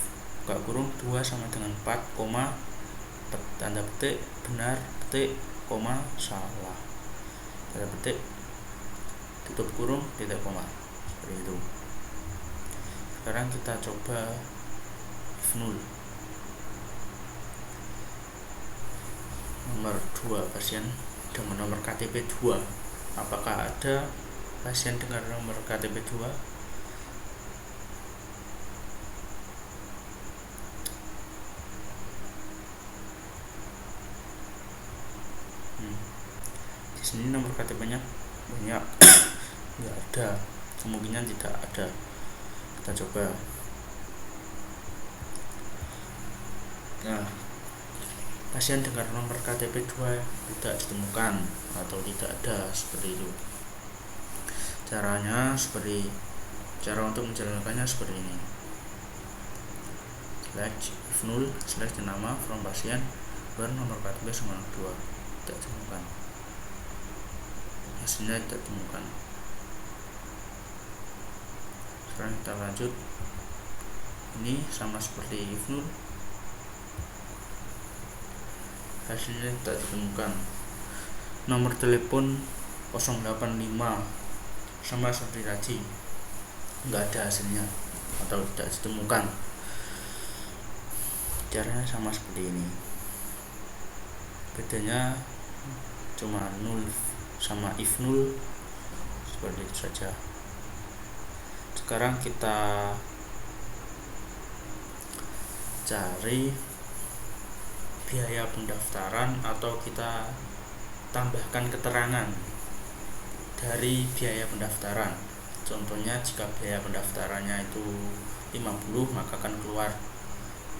buka kurung 2 sama dengan 4, tanda petik benar, petik, salah, tanda petik, tutup kurung, titik koma. Seperti itu. Sekarang kita coba if null. Nomor 2, pasien dengan nomor KTP 2. Apakah ada pasien dengan nomor KTP 2? Di sini nomor KTP-nya banyak. Nggak ada, kemungkinan tidak ada. Kita coba. Nah, pasien dengan nomor KTP 2 tidak ditemukan atau tidak ada, seperti itu. Cara untuk menjalankannya seperti ini. /if null /nama from pasien nomor KTP sama 2 tidak ditemukan. Hasilnya tidak ditemukan. Sekarang kita lanjut. Ini sama seperti if null. Hasilnya tidak ditemukan. Nomor telepon 085 sama seperti tadi, nggak ada hasilnya atau tidak ditemukan. Caranya sama seperti ini. Bedanya cuma null sama if null, seperti itu saja. Sekarang kita cari biaya pendaftaran atau kita tambahkan keterangan dari biaya pendaftaran. Contohnya jika biaya pendaftarannya itu 50, maka akan keluar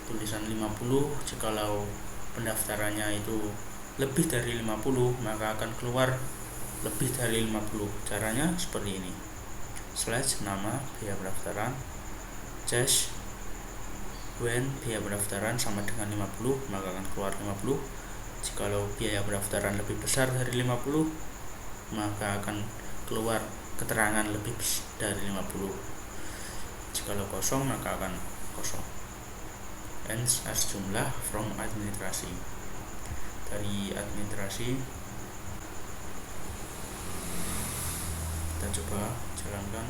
tulisan 50. Jikalau pendaftarannya itu lebih dari 50, maka akan keluar lebih dari 50. Caranya seperti ini. /nama biaya pendaftaran when biaya pendaftaran sama dengan 50, maka akan keluar 50. Jikalau biaya pendaftaran lebih besar dari 50, maka akan keluar keterangan lebih dari 50. Jikalau kosong, maka akan kosong. As jumlah from administrasi. Dari administrasi kita coba jalankan.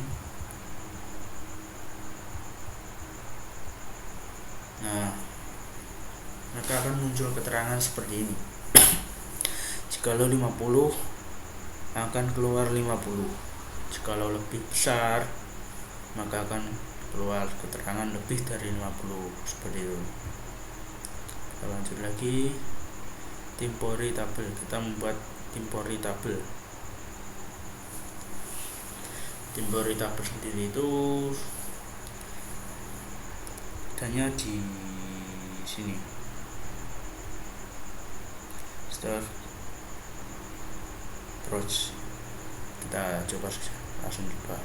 Nah, maka akan muncul keterangan seperti ini. Jikalau 50, akan keluar 50. Jikalau lebih besar, maka akan keluar keterangan lebih dari 50, seperti itu. Kita lanjut lagi. Temporary table. Kita membuat temporary table. Temporary table sendiri itu adanya di sini. Start approach. Kita coba saja, langsung coba.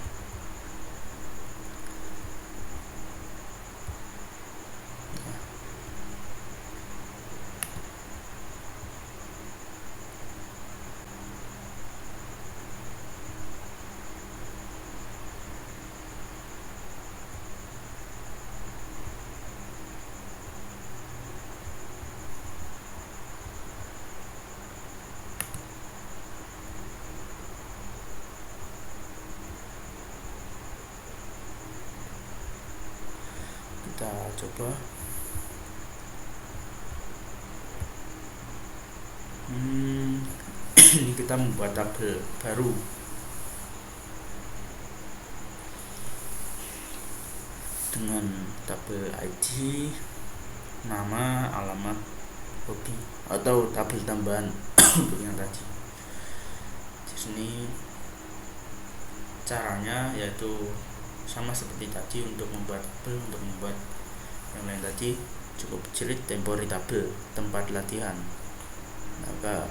coba. Ini kita membuat tabel baru dengan tabel ID, nama, alamat, hobi, atau tabel tambahan untuk yang tadi. Di sini caranya yaitu sama seperti tadi. Untuk membuat tabel, untuk membuat yang lain tadi, cukup jerit temporary tabel tempat latihan, maka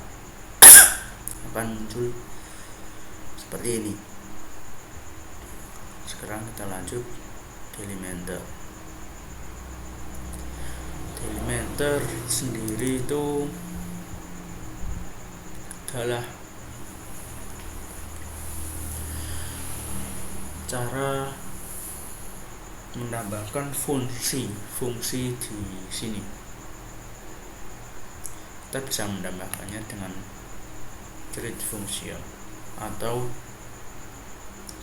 akan muncul seperti ini. Sekarang kita lanjut Delimenter. Delimenter sendiri itu adalah cara menambahkan fungsi di sini. Kita bisa menambahkannya dengan create function atau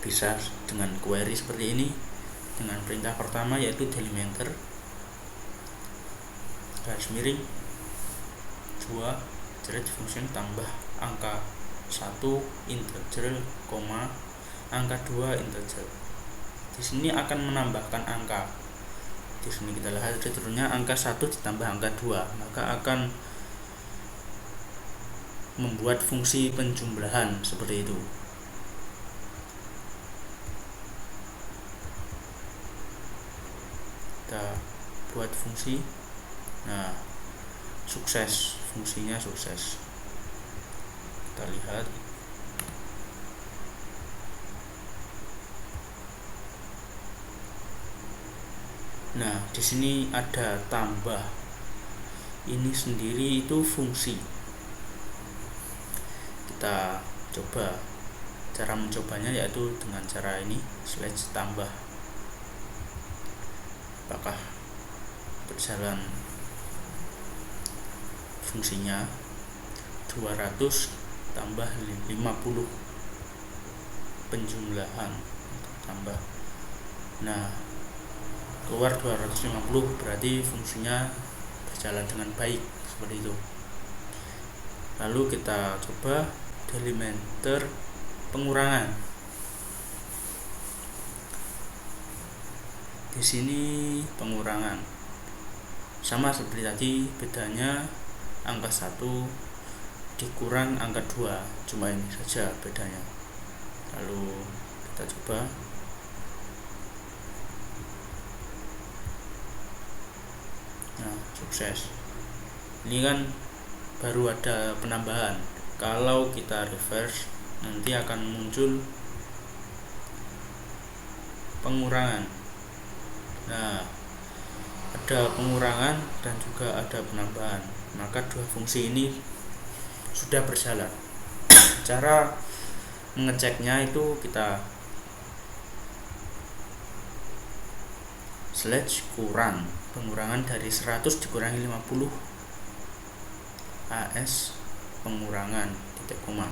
bisa dengan query seperti ini, dengan perintah pertama yaitu delimenter garis miring 2 create function tambah angka 1 integer, angka 2 integer. Di sini akan menambahkan angka. Di sini kita lihat return-nya angka 1 ditambah angka 2, maka akan membuat fungsi penjumlahan seperti itu. Kita buat fungsi. Nah, sukses, fungsinya sukses. Kita lihat. Nah, di sini ada tambah. Ini sendiri itu fungsi. Kita coba. Cara mencobanya yaitu dengan cara ini, slash tambah. Apakah berjalan fungsinya? 200 tambah 50 penjumlahan tambah. Nah, keluar 250, berarti fungsinya berjalan dengan baik seperti itu. Lalu kita coba delimenter pengurangan. Di sini pengurangan sama seperti tadi, bedanya angka 1 dikurang angka 2, cuma ini saja bedanya. Lalu kita coba. Nah, sukses. Ini kan baru ada penambahan. Kalau kita reverse, nanti akan muncul pengurangan. Nah, ada pengurangan dan juga ada penambahan, maka dua fungsi ini sudah berjalan. Cara mengeceknya itu kita slash kurang, pengurangan dari 100 dikurangi 50 AS pengurangan titik koma.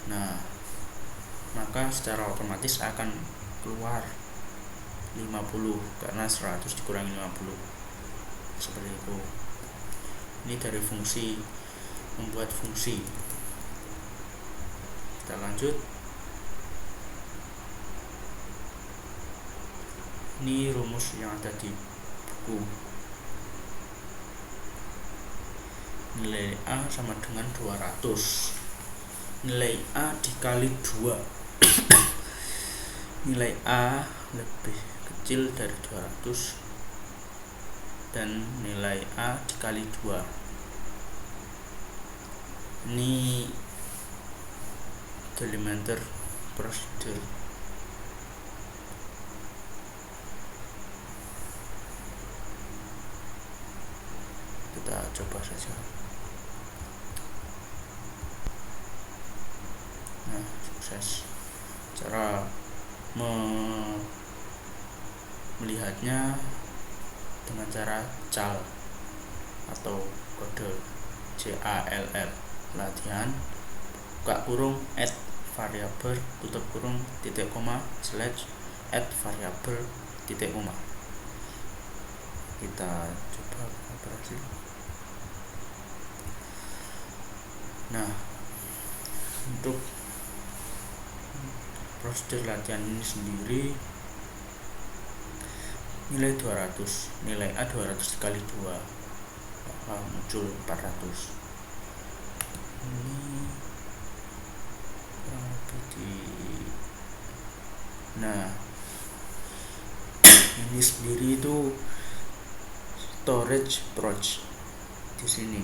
Nah, maka secara otomatis akan keluar 50 karena 100 dikurangi 50 seperti itu. Ini dari fungsi, membuat fungsi. Kita lanjut. Ini rumus yang ada di buku. Nilai A sama dengan 200. Nilai A dikali 2. Nilai A lebih kecil dari 200 dan nilai A dikali 2. Ini delimenter prosedur. Kita coba saja. Nah, sukses. Cara melihatnya dengan cara cal atau kode CALL, latihan buka kurung add variabel tutup kurung titik koma slash add variabel titik koma. kita coba berhasil. Nah, untuk prosedur latihan ini sendiri nilai 200, nilai A 200 kali 2 maka muncul 400. Ini nah, ini sendiri itu storage approach. Di sini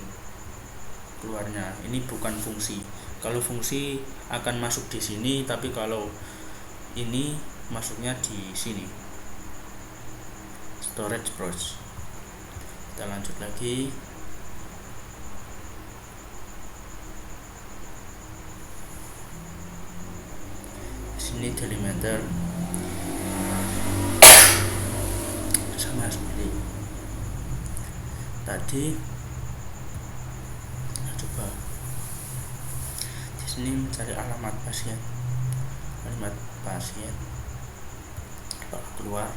keluarnya, ini bukan fungsi. Kalau fungsi akan masuk di sini, tapi kalau ini masuknya di sini. Storage approach. Kita lanjut lagi. Sini delimiter sama seperti tadi. Nah, coba di sini mencari alamat pasien, apakah keluar.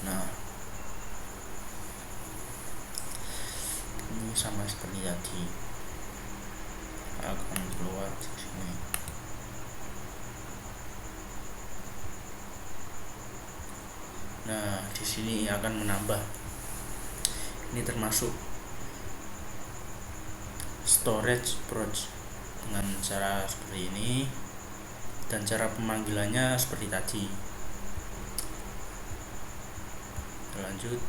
Nah, ini sama seperti tadi, akan keluar di sini. Nah, di sini akan menambah. Ini termasuk storage approach dengan cara seperti ini, dan cara pemanggilannya seperti tadi. Kita lanjut.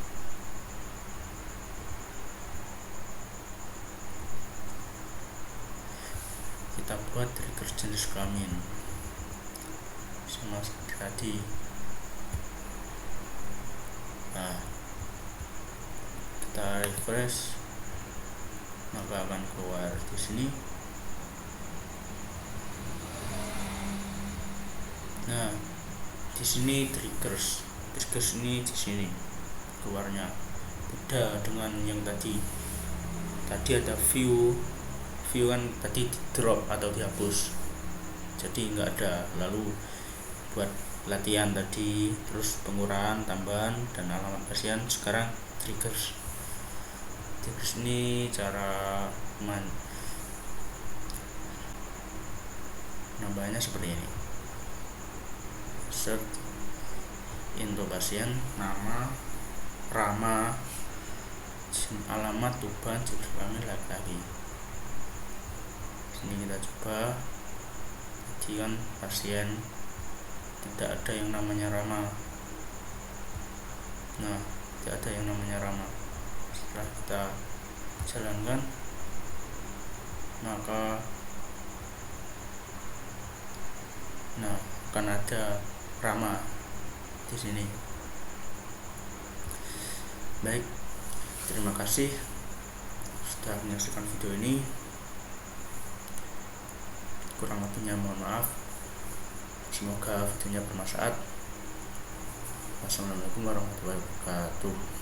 Kita buat trigger jenis kelamin sama seperti tadi. Nah, kita refresh, maka akan keluar di sini. Nah, di sini triggers ini di sini keluarnya. Beda dengan yang tadi. Tadi ada view kan tadi di drop atau dihapus, jadi nggak ada. Lalu buat latihan tadi, terus pengurahan, tambahan, dan alamat pasien. Sekarang triggers ini cara nambahnya seperti ini. Search info pasien, nama, Rama, alamat, Tuban, jenis kelamin laki-laki. Sini kita coba. Tadi kan pasien tidak ada yang namanya Rama. Nah, tidak ada yang namanya Rama. Setelah kita jalankan, maka akan ada Rama di sini. Baik, terima kasih sudah menyaksikan video ini. Kurang lebihnya mohon maaf. Semoga videonya bermanfaat. Wassalamualaikum warahmatullahi wabarakatuh.